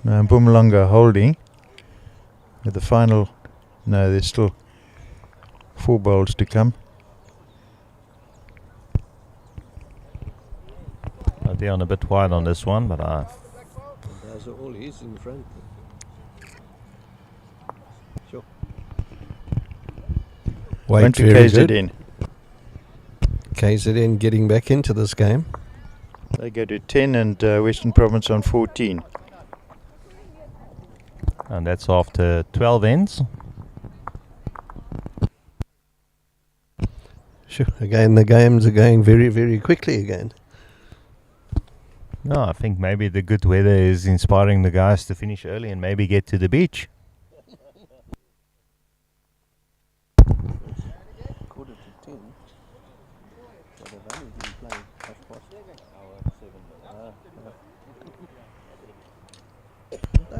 Now Mpumalanga holding with the final. No, there's still 4 bowls to come. They're on a bit wide on this one, but Those are all his in front. Sure. Went to very KZN. good. KZN getting back into this game. They go to 10 and Western Province on 14. and that's after 12 ends. Sure. Again, the games are going very, very quickly again. No, I think maybe the good weather is inspiring the guys to finish early and maybe get to the beach. Quarter to 10. So they've only been playing half past.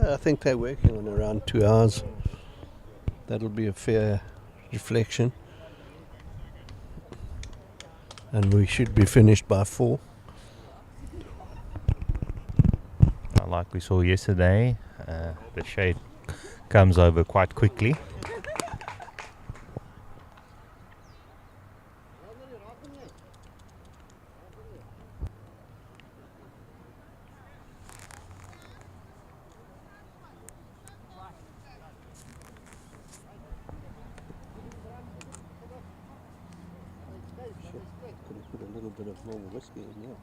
I think they're working on around 2 hours. That'll be a fair reflection. And we should be finished by 4. Like we saw yesterday, the shade comes over quite quickly. Could have put a little bit of more whiskey in there.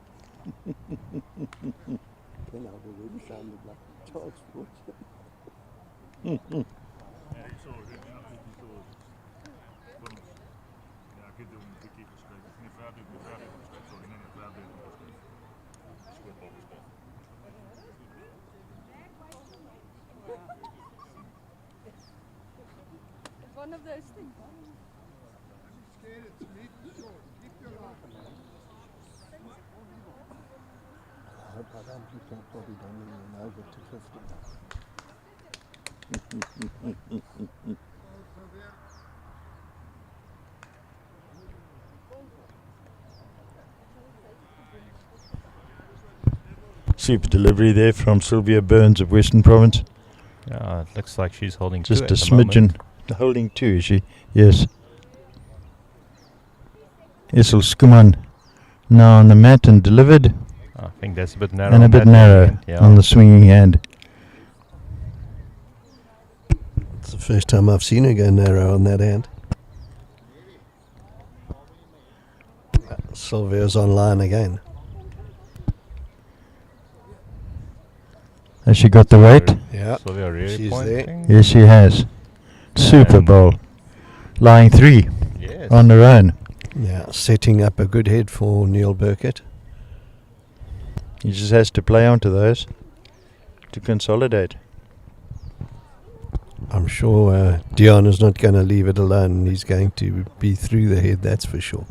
Then I would have really sounded like Charles Wood. It's one of those things. I hope I don't keep that body down and over to 50. Super delivery there from Sylvia Burns of Western Province. Yeah, it looks like she's holding Just two a at the moment. smidgen. Holding 2, is she? Yes. Issel Skuman now on the mat and delivered. I think that's a bit narrow. And a on bit that narrow end, yeah. on the swinging hand. It's the first time I've seen her go narrow on that hand. Sylvia's online again. Has she got the weight? Yeah, Sylvia really she's pointing. Yes, she has. Super And- bowl. Lying 3 Yes. on her own. yeah, setting up a good head for Neil Burkett. He just has to play onto those to consolidate. I'm sure Dion is not going to leave it alone. He's going to be through the head, that's for sure.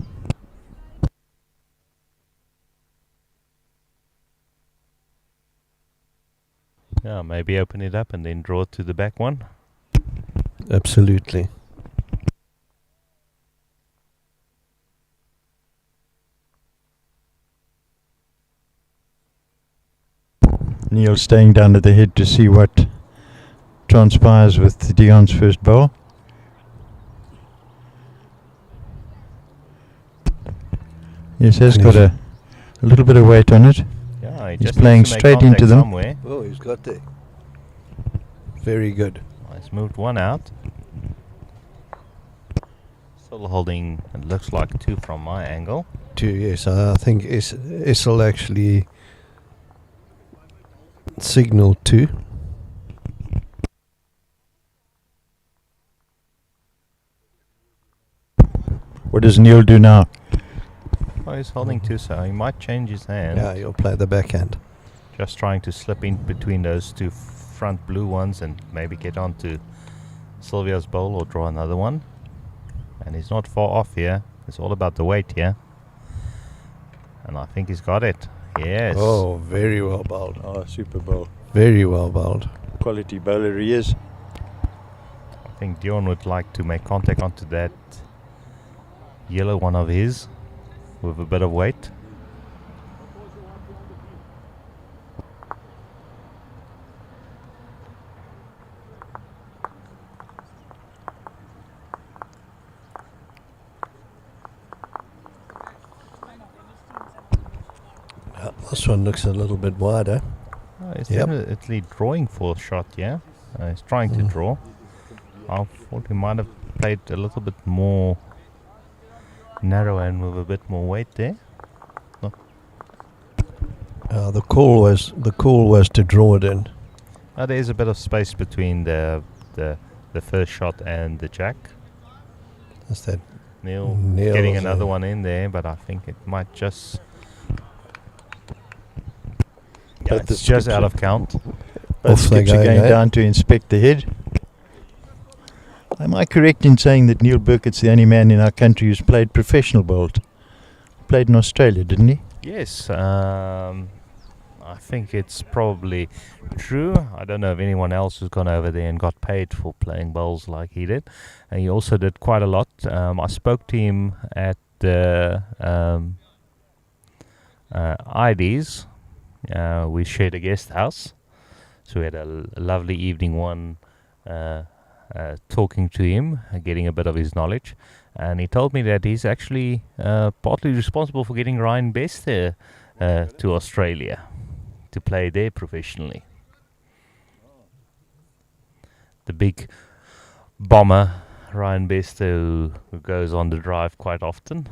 Yeah, maybe open it up and then draw to the back one. Absolutely. Neil staying down at the head to see what transpires with Dion's first bowl. Yes, has And got he's- a little bit of weight on it. Yeah, he He's just playing needs to make straight into contact them. somewhere. Oh, he's got there. Very good. He's moved one out. Still holding, it looks like 2 from my angle. Two, yes, I think Essel actually signaled two. What does Neil do now? Oh, he's holding 2, so he might change his hand. Yeah, you'll play the backhand. Just trying to slip in between those 2 front blue ones and maybe get onto Sylvia's bowl or draw another one. And he's not far off here. It's all about the weight here. And I think he's got it. Yes. Oh, very well bowled. Oh, super bowl. Very well bowled. Quality bowler he is. I think Dion would like to make contact onto that yellow one of his with a bit of weight. This one looks a little bit wider. He's Yep. definitely drawing for a shot, yeah. He's trying to draw. I thought he might have played a little bit more narrow and with a bit more weight there. The call was to draw it in. There is a bit of space between the first shot and the jack. That's that. Neil Neil getting is another a- one in there, but I think it might just. But It's the just skips out are- of count. Both Off they skips are go, going eh? down to inspect the head. Am I correct in saying that Neil Burkett's the only man in our country who's played professional bowls? Played in Australia, didn't he? Yes, I think it's probably true. I don't know of anyone else who's gone over there and got paid for playing bowls like he did. And he also did quite a lot. I spoke to him at the IDs. We shared a guest house. So we had a lovely evening one talking to him, getting a bit of his knowledge. And he told me that he's actually partly responsible for getting Ryan Best there to Australia to play there professionally. The big bomber, Ryan Best, who goes on the drive quite often.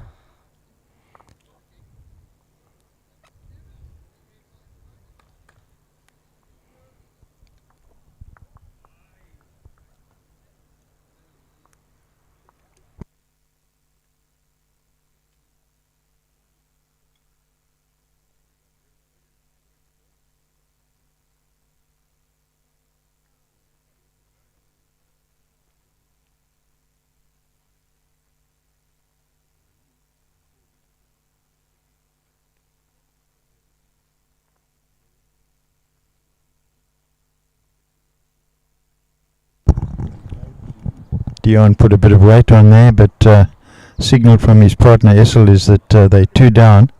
Dion put a bit of weight on there, but signal from his partner Essel is that they're 2 down,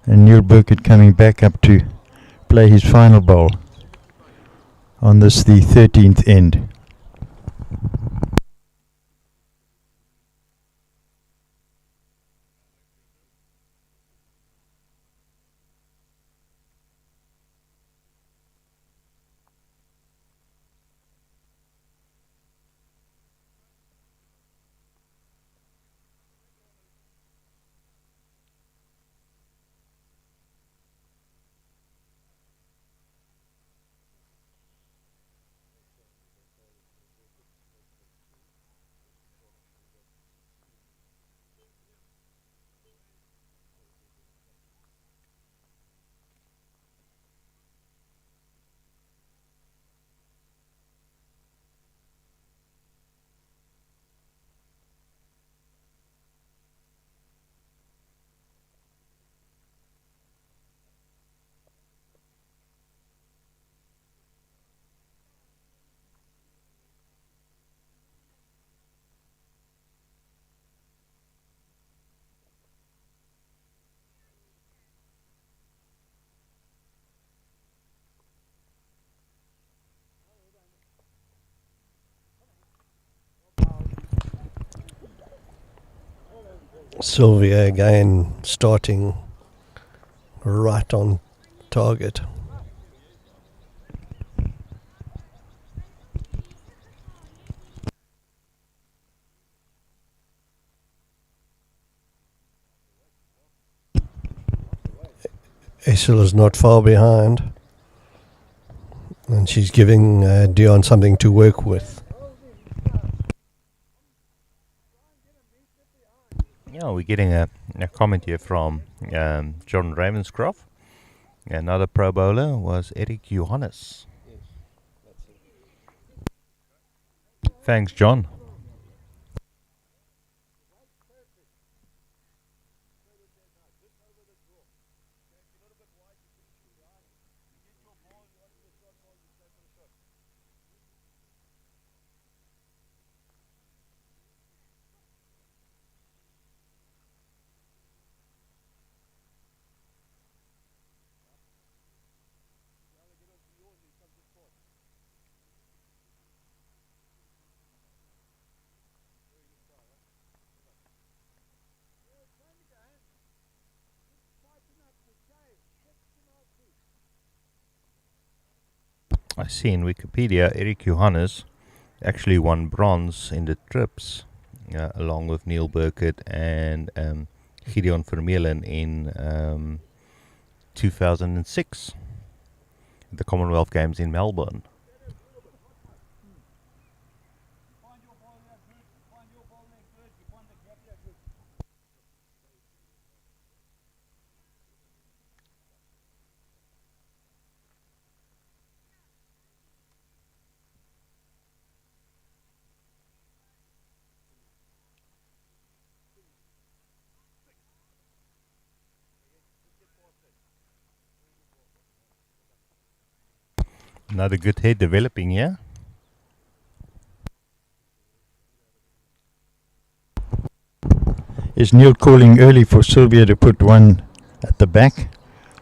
and Neil Burkett coming back up to play his final bowl on this, the 13th end. Sylvia again starting right on target. Essel is not far behind, and she's giving Dion something to work with. Yeah, we're getting a comment here from John Ravenscroft. Another pro bowler was Eric Johannes. Thanks, John. I see in Wikipedia Eric Johannes actually won bronze in the trips along with Neil Burkett and Gideon Vermeulen in 2006 at the Commonwealth Games in Melbourne. Another good head developing here. Is Neil calling early for Sylvia to put one at the back?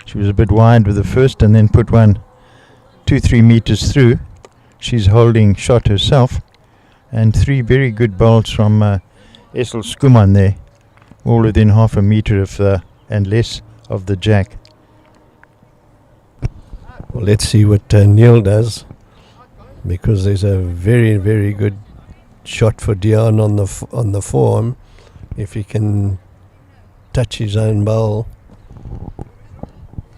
She was a bit wide with the first and then put one 2-3 meters through. She's holding shot herself. And 3 very good bowls from Essel Skuman there. All within half a meter of and less of the jack. Well, let's see what Neil does, because there's a very, very good shot for Dion on the form. If he can touch his own bowl.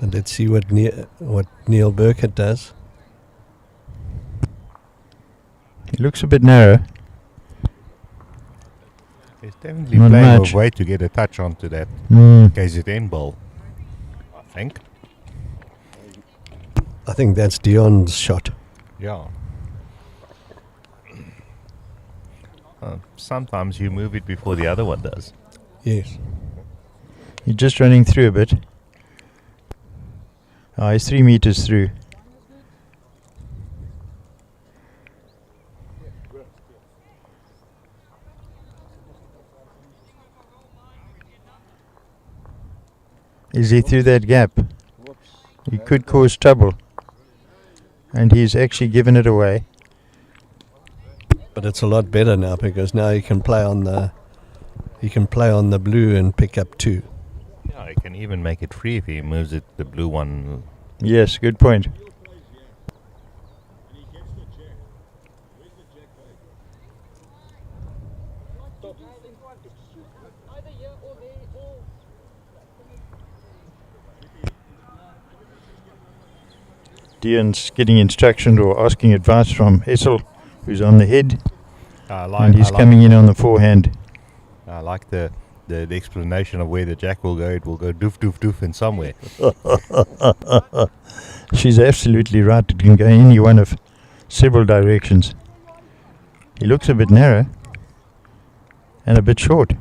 And let's see what Neil Burkett does. He looks a bit narrow. He's definitely Not playing much. a way to get a touch onto that Mm. KZN ball, I think. I think that's Dion's shot. Yeah. Sometimes you move it before the other one does. Yes. He's just running through a bit. He's 3 meters through. Is he through that gap? He could cause trouble. And he's actually given it away. But it's a lot better now, because now he can play on the blue and pick up 2. Yeah, he can even make it free if he moves it the blue one. Yes, good point. Dion's getting instruction or asking advice from Essel, who's on the head, and he's coming in on the forehand. I like the explanation of where the jack will go. It will go doof doof doof in somewhere. She's absolutely right. It can go any one of several directions. He looks a bit narrow and a bit short.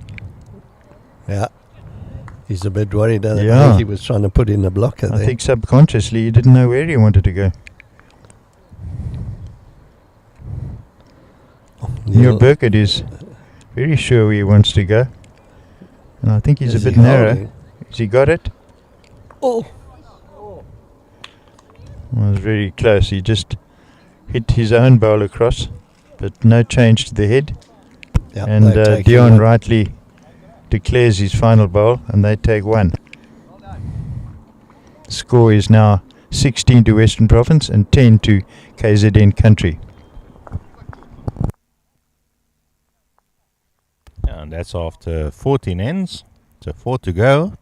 Yeah. He's a bit worried. I Yeah. think he was trying to put in a blocker I there. think subconsciously he didn't know where he wanted to go. Neil Burkett is very sure where he wants to go. And I think he's Is a bit he narrow. holding? Has he got it? Oh. Well, it was very close. He just hit his own bowl across, but no change to the head. Yeah, And they're taking Dion it. rightly declares his final bowl, and they take 1. Score is now 16 to Western Province and 10 to KZN Country. And that's after 14 ends. So 4 to go.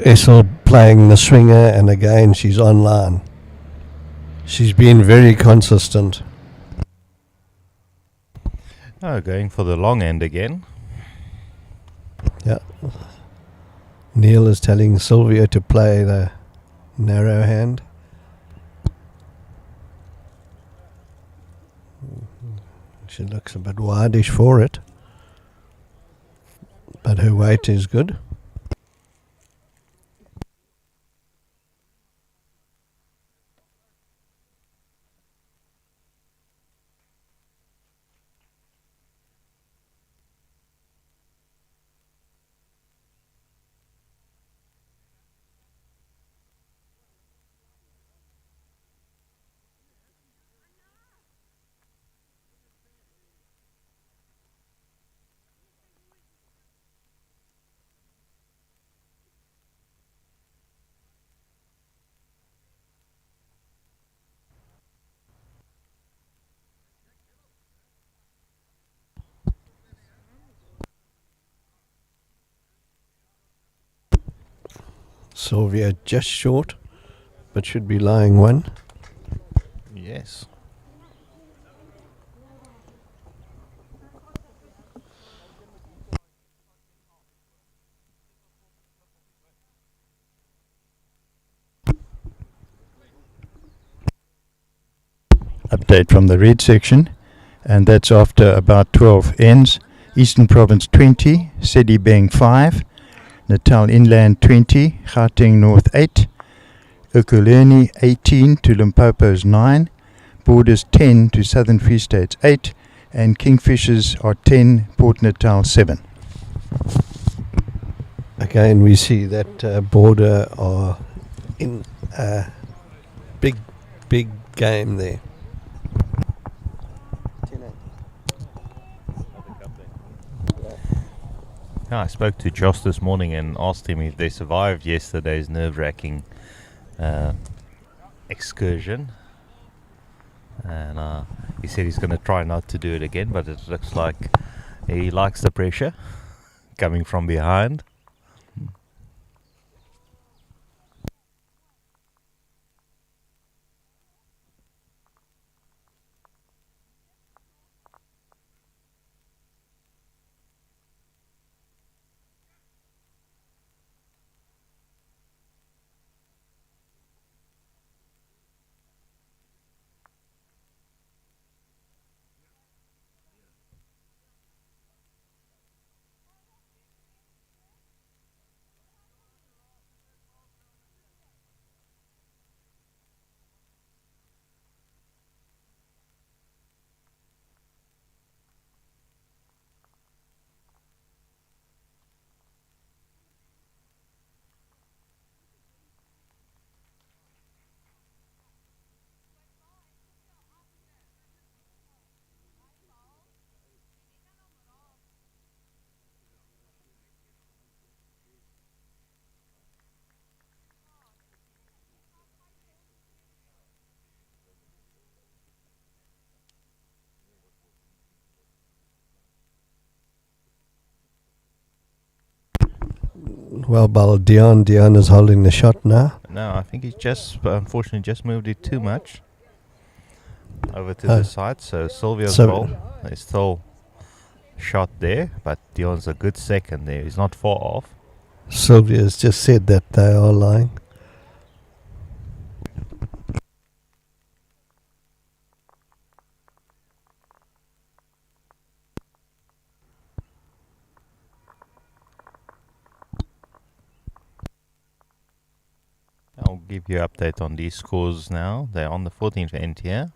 Essel playing the swinger, and again she's online. She's been very consistent. Oh, going for the long end again. Yeah. Neil is telling Sylvia to play the narrow hand. She looks a bit wideish for it, but her weight is good. Sylvia just short, but should be lying 1. Yes. Update from the red section, and that's after about 12 ends. Eastern Province 20, Sedibeng 5, Natal Inland 20, Gauteng North 8, Ekurhuleni 18 to Limpopo's 9, Borders 10 to Southern Free State's 8, and Kingfishers are 10, Port Natal 7. Again, we see that Border are in a big game there. I spoke to Josh this morning and asked him if they survived yesterday's nerve-wracking excursion, and he said he's going to try not to do it again, but it looks like he likes the pressure coming from behind. Well, Dion is holding the shot now. No, I think he's just, unfortunately, just moved it too much over to the side. So Sylvia's ball is still shot there, but Dion's a good second there. He's not far off. Sylvia's just said that they are lying. I'll give you an update on these scores now. They're on the 14th end here.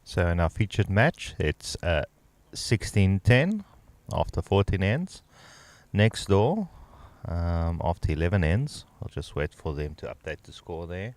So in our featured match, it's 16-10 after 14 ends. Next door, after 11 ends. I'll just wait for them to update the score there.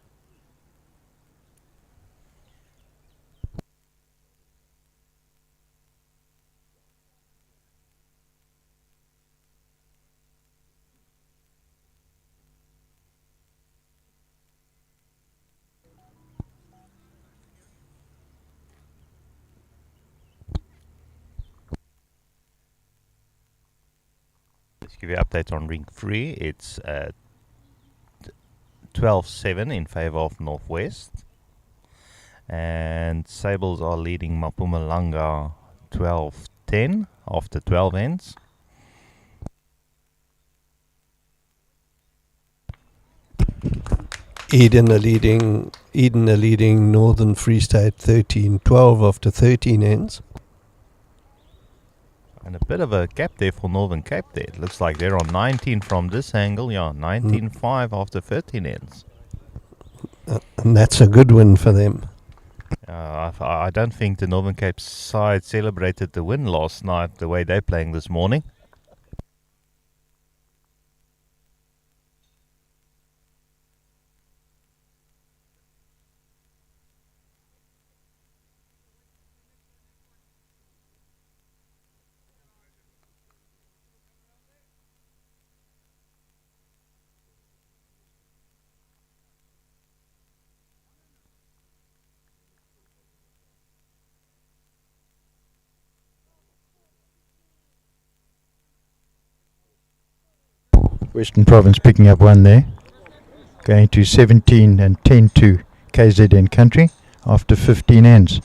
Let's give you an update on ring 3. It's 12-7 in favour of Northwest. And Sables are leading Mpumalanga 12-10 after 12 ends. Eden are leading Northern Free State 13-12 after 13 ends. And a bit of a gap there for Northern Cape there. It looks like they're on 19 from this angle. Yeah, 19-5 after 13 ends. And that's a good win for them. I don't think the Northern Cape side celebrated the win last night the way they're playing this morning. Western Province picking up one there. Going to 17 and 10 to KZN Country after 15 ends.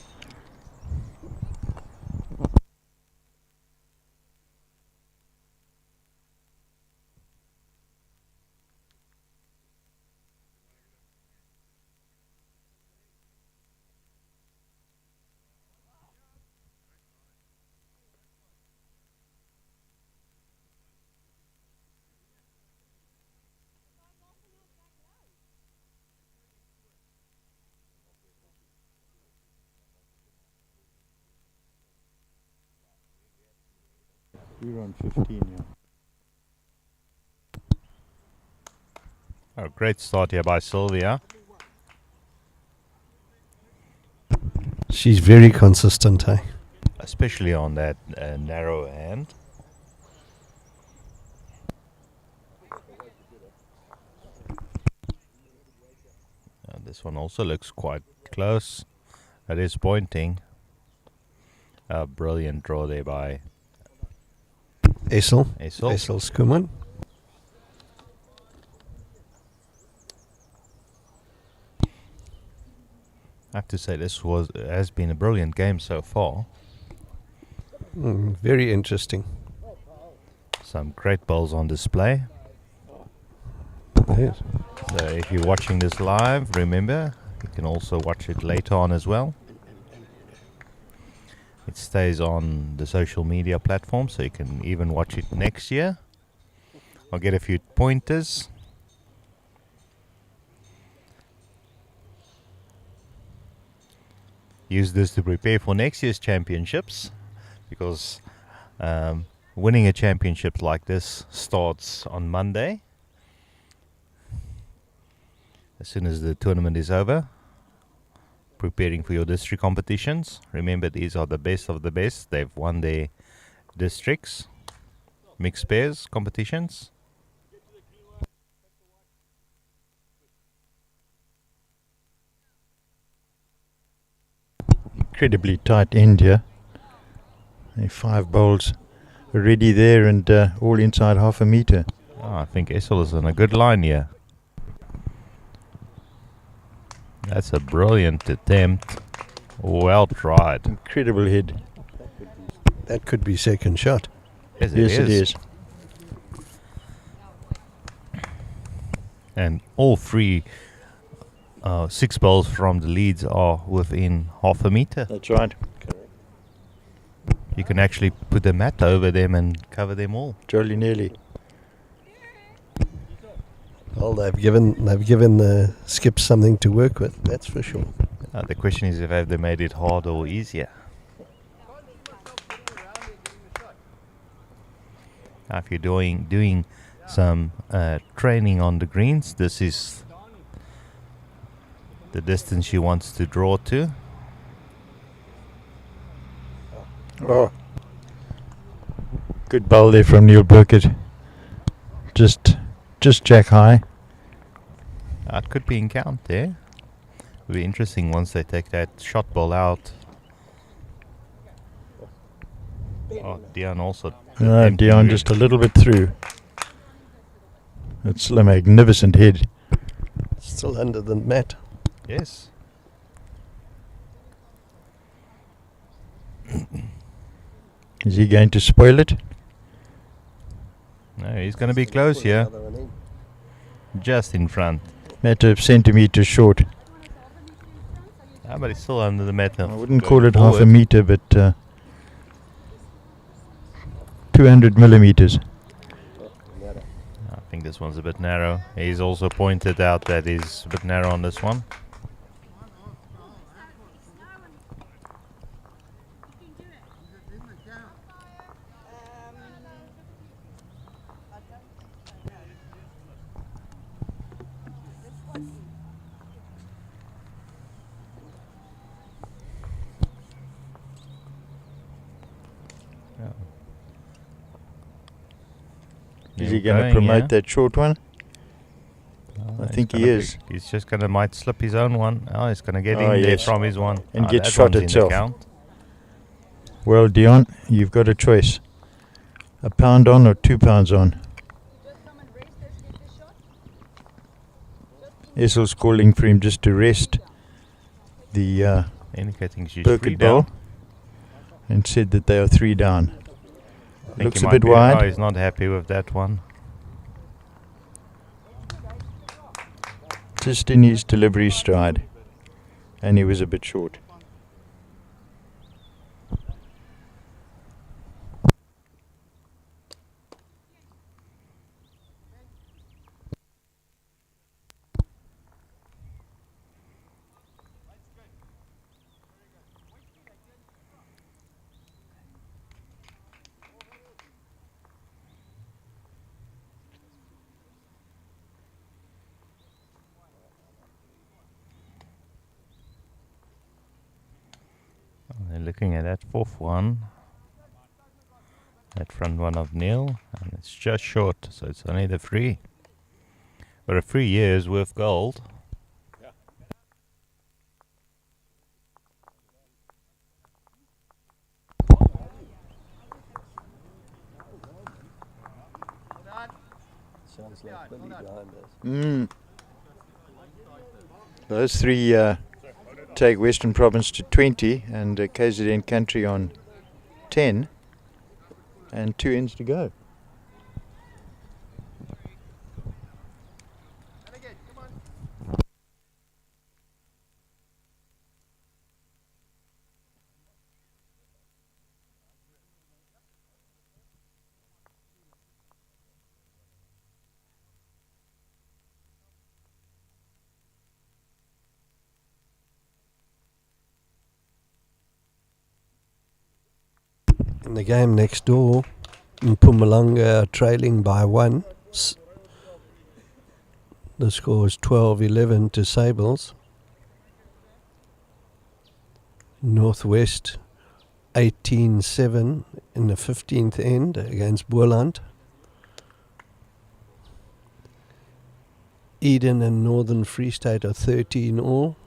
We're on 15, yeah. Oh, great start here by Sylvia. She's very consistent, eh? Especially on that narrow hand. This one also looks quite close. That is pointing. A brilliant draw there by Essel Skuman. I have to say this has been a brilliant game so far. Very interesting. Some great bowls on display. Yes. So if you're watching this live, remember you can also watch it later on as well. It stays on the social media platform, so you can even watch it next year. I'll get a few pointers. Use this to prepare for next year's championships, because winning a championship like this starts on Monday. As soon as the tournament is over, preparing for your district competitions. Remember, these are the best of the best. They've won their districts, mixed pairs competitions. Incredibly tight end here. 5 bowls already there and all inside half a metre. I think Essel is on a good line here. That's a brilliant attempt. Well tried. Incredible head. That could be second shot. Yes, Yes, it is. And all three 6 balls from the leads are within half a meter. That's right. Correct. You can actually put a mat over them and cover them all. Jolly nearly. Well, they've given the skips something to work with. That's for sure. The question is if have they made it harder or easier. Now, if you're doing some training on the greens, this is the distance she wants to draw to. Oh. Good bowl there from Neil Burkett. Just jack high. It could be in count there. It'll be interesting once they take that shot ball out. Oh, Dion also. empty Dion green. just a little bit through. It's a magnificent head. Still under the mat. Yes. Is he going to spoil it? No, he's going to be close here. Another one in. Just in front. Matter of centimetres short. But he's still under the mat. I wouldn't call it half a metre, but 200 millimetres. Another. I think this one's a bit narrow. He's also pointed out that he's a bit narrow on this one. Is he going to promote that short one? I think he is. He's just going to might slip his own one. Oh, he's going to get Oh, in there yes. from his one. And get that shot one's in the itself. count. Well, Dion, you've got a choice. A pound on or 2 pounds on. Essel's calling for him just to rest the Indicating she's 3 Burkett down. bowl and said that they are 3 down. I think Looks he a might bit be- wide. Oh, he's not happy with that one. Just in his delivery stride. And he was a bit short. They're looking at that 4th one. That front one of Neil. And it's just short, so it's only the 3. But a 3 years worth gold. Sounds like Billy behind us. Those 3 take Western Province to 20 and KZN Country on 10. And 2 ends to go. In the game next door, Mpumalanga are trailing by 1. The score is 12-11 to Sables. Northwest 18-7 in the 15th end against Boerland. Eden and Northern Free State are 13 all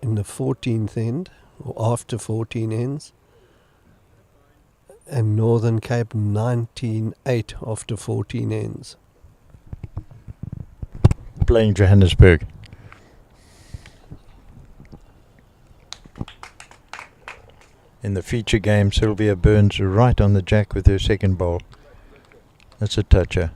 in the 14th end, or after 14 ends. And Northern Cape 19-8 after 14 ends. Playing Johannesburg. In the feature game, Sylvia Burns right on the jack with her second bowl. That's a toucher.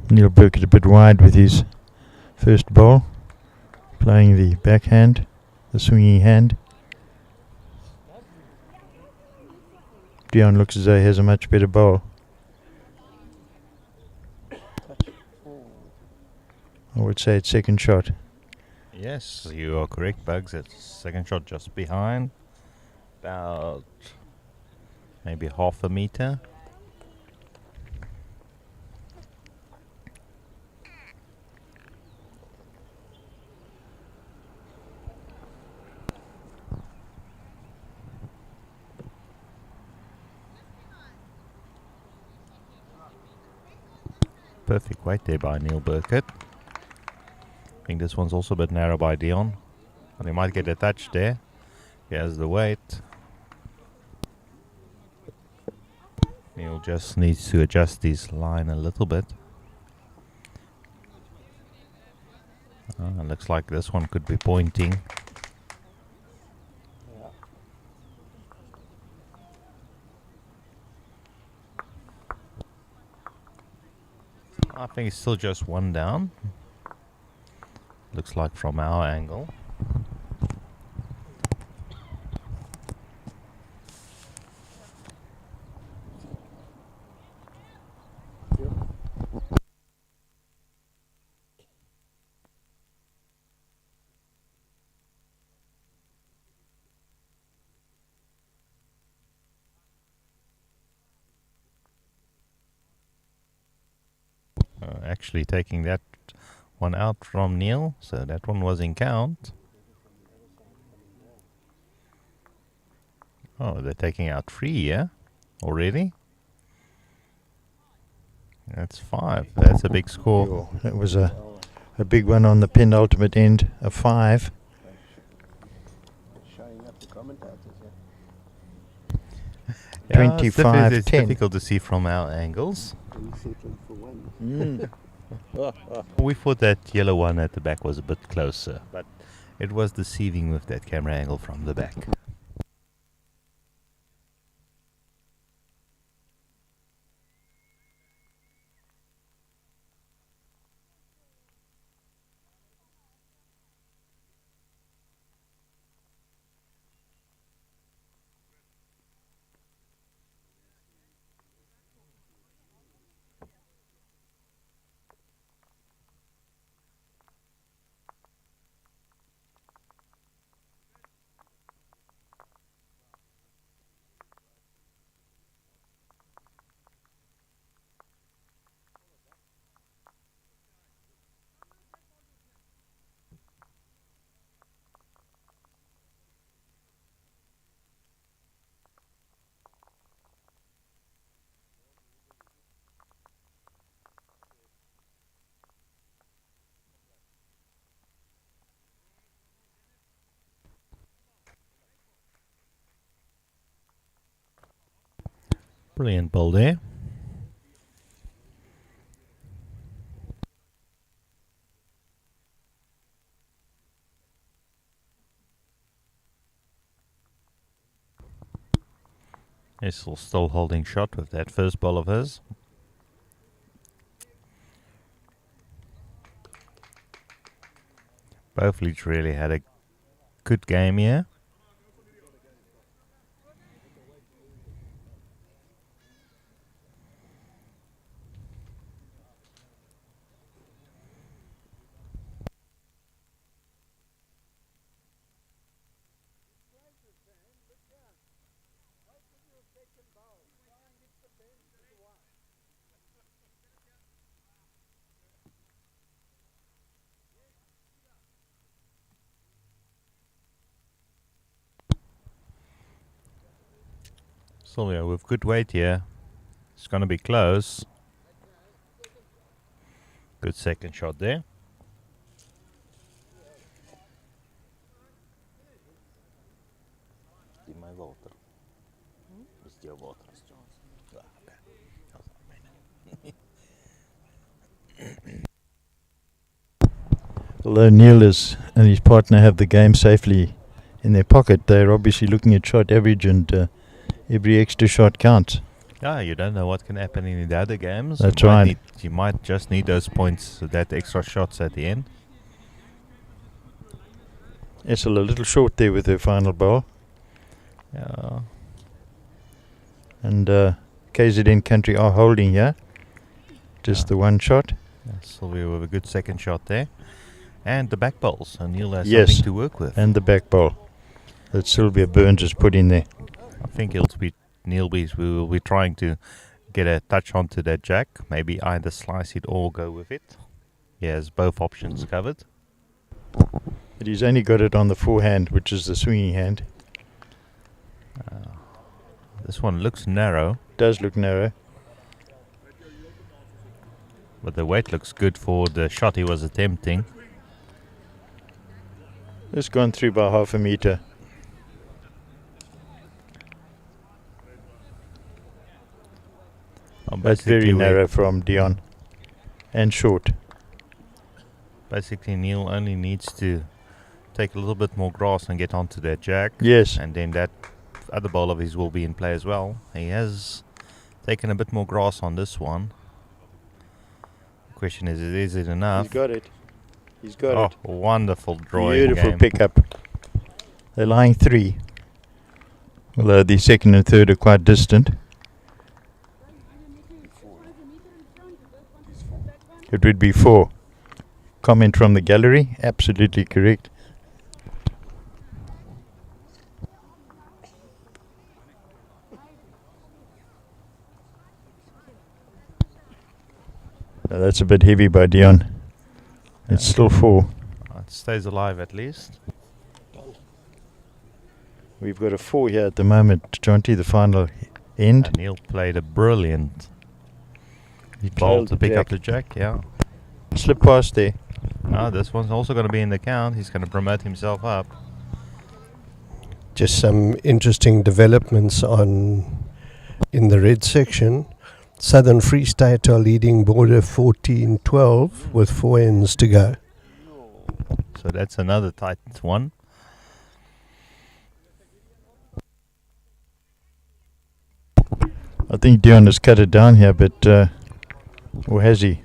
Neil Burkett a bit wide with his first bowl, playing the backhand, the swinging hand. Dion looks as though he has a much better bowl. I would say it's second shot. Yes, you are correct, Bugs. It's second shot just behind. About maybe half a meter. Perfect weight there by Neil Burkett. I think this one's also a bit narrow by Dion. And he might get a touch there. He has the weight. Neil just needs to adjust his line a little bit. Looks like this one could be pointing. I think it's still just one down. Looks like from our angle. Actually taking that one out from Neil, so that one was in count. Oh, they're taking out 3, yeah? Already? That's 5. That's a big score. Oh, that was a big one on the penultimate end, a 5. Showing up the commentators, Yeah, it's 25-10. difficult to see from our angles. and settling for one. We thought that yellow one at the back was a bit closer, but it was deceiving with that camera angle from the back. Brilliant ball there. He's still holding shot with that first ball of his. Both leads really had a good game here. Sylvia with good weight here. It's going to be close. Good second shot there. Although Neil and his partner have the game safely in their pocket, they're obviously looking at shot average, and every extra shot counts. Yeah, you don't know what can happen in the other games. That's right. You might just need those points, that extra shots at the end. Essel a little short there with her final ball. Yeah. And KZN Country are holding here. Just the one shot. Yeah, Sylvia with a good second shot there. And the back bowls. So Neil has Yes, something to work with. and the back ball that Sylvia Burns has put in there. I think it'll be Neil Bees. We will be trying to get a touch onto that jack. Maybe either slice it or go with it. He has both options covered. But he's only got it on the forehand, which is the swinging hand. This one looks narrow, Does look narrow. but the weight looks good for the shot he was attempting. It's gone through by half a meter. That's very narrow from Dion. And short. Basically, Neil only needs to take a little bit more grass and get onto that jack. Yes. And then that other ball of his will be in play as well. He has taken a bit more grass on this one. The question is it enough? He's got it. He's got it. Wonderful drawing. Beautiful game. pickup. They're lying 3. Although the second and third are quite distant. It would be 4. Comment from the gallery. Absolutely correct. Now that's a bit heavy by Dion. It's still 4. It stays alive at least. We've got a 4 here at the moment, Jonty, the final end. And Neil played a brilliant He ball trailed to the pick up jack. the jack, yeah. Slip past there. This one's also going to be in the count. He's going to promote himself up. Just some interesting developments in the red section. Southern Free State are leading border 14-12 with 4 ends to go. So that's another tight one. I think Dion has cut it down here, but or has he?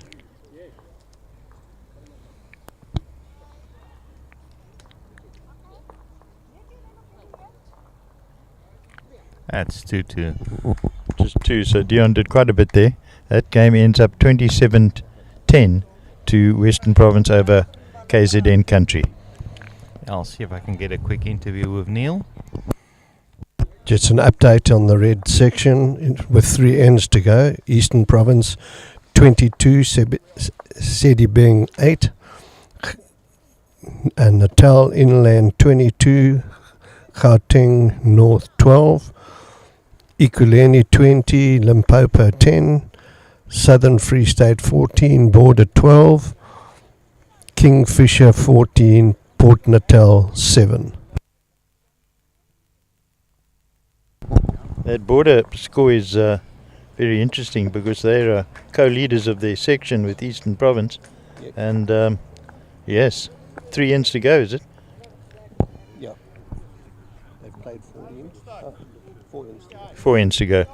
That's 2-2. Just 2. So Dion did quite a bit there. That game ends up 27-10 to Western Province over KZN Country. I'll see if I can get a quick interview with Neil. Just an update on the red section with 3 ends to go. Eastern Province 22, Sedibeng 8, and Natal Inland 22, Gauteng North 12, Ekurhuleni 20, Limpopo 10, Southern Free State 14, Border 12, Kingfisher 14, Port Natal 7. That border score is Very interesting because they're co-leaders of their section with Eastern Province. Yep. And yes, 3 ends to go, is it? Yeah. They've played 4 ends. 4 ends. 4 ends to go.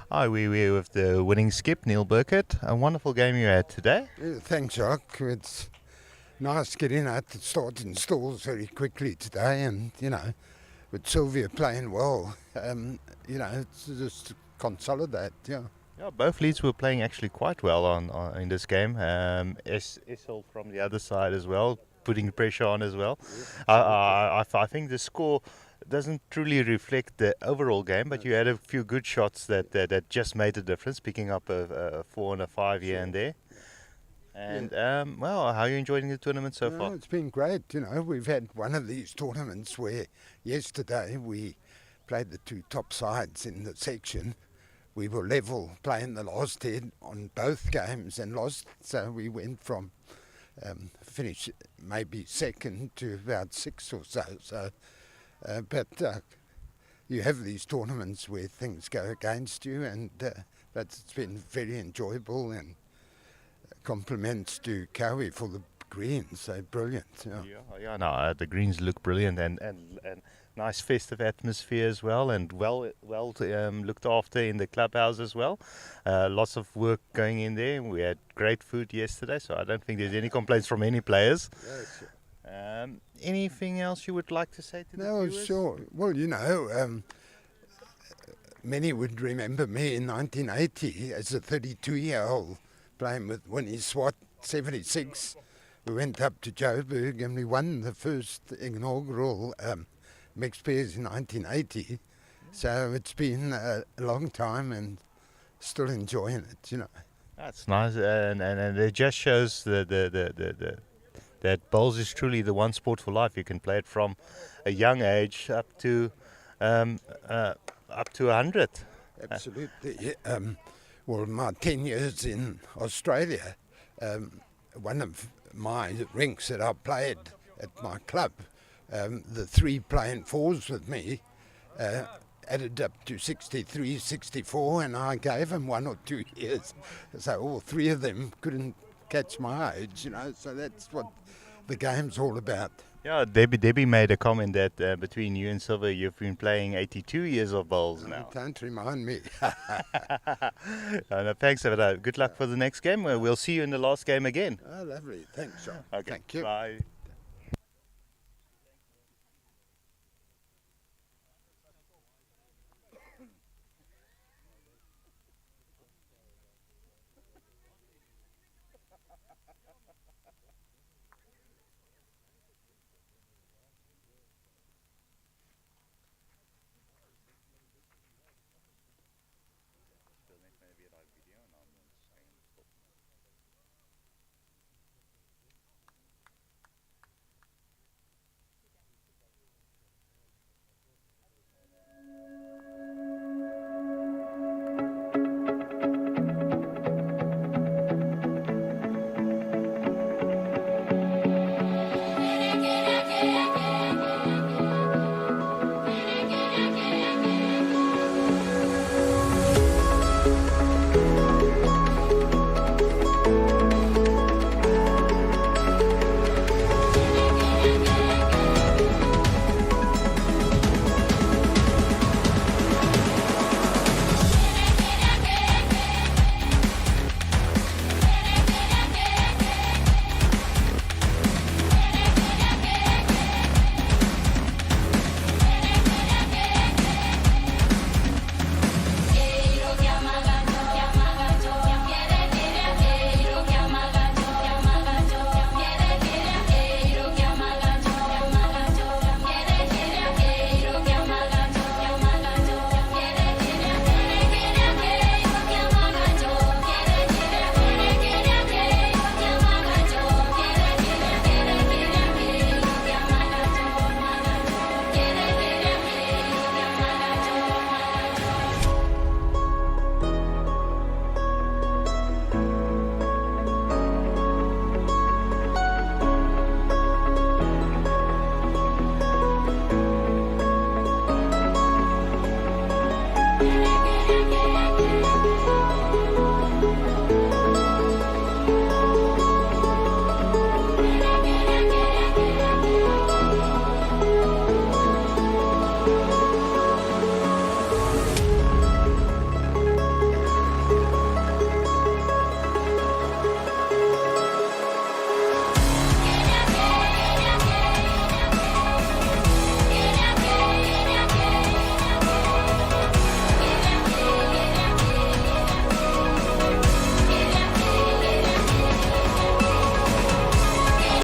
Hi, we're with the winning skip, Neil Burkett. A wonderful game you had today. Yeah, thanks, Jacques. It's nice getting out the starting stalls very quickly today, and with Sylvia playing well, it's just consolidate. Yeah. Yeah, both leads were playing actually quite well on in this game. Essel from the other side as well, putting pressure on as well. I think the score doesn't truly reflect the overall game, but you had a few good shots that just made a difference, picking up a 4 and a 5 here and there. And well, how are you enjoying the tournament so far? It's been great. We've had one of these tournaments where yesterday we played the 2 top sides in the section. We were level playing the last head on both games and lost, so we went from finish maybe second to about 6th or so. But you have these tournaments where things go against you, and that's been very enjoyable. And compliments to Cowie for the greens, so brilliant. Yeah, no, the greens look brilliant and nice festive atmosphere as well, and well looked after in the clubhouse as well. Lots of work going in there. We had great food yesterday, so I don't think there's any complaints from any players. Yes. Anything else you would like to say to the No, viewers? sure. Well, many would remember me in 1980 as a 32-year-old playing with Winnie Swat, 76. We went up to Joburg and we won the first inaugural mixed pairs in 1980. So it's been a long time and still enjoying it, That's nice, and it just shows that bowls is truly the one sport for life. You can play it from a young age up to 100. Absolutely. Well, my 10 years in Australia, one of my rinks that I played at my club, the 3 playing 4s with me added up to 63, 64, and I gave them 1 or 2 years. So all 3 of them couldn't catch my age, so that's what the game's all about. Yeah, Debbie made a comment that between you and Silver, you've been playing 82 years of bowls now. Don't remind me. No, thanks for that. Good luck for the next game. We'll see you in the last game again. Oh, lovely. Thanks, John. Okay, Thank you. bye.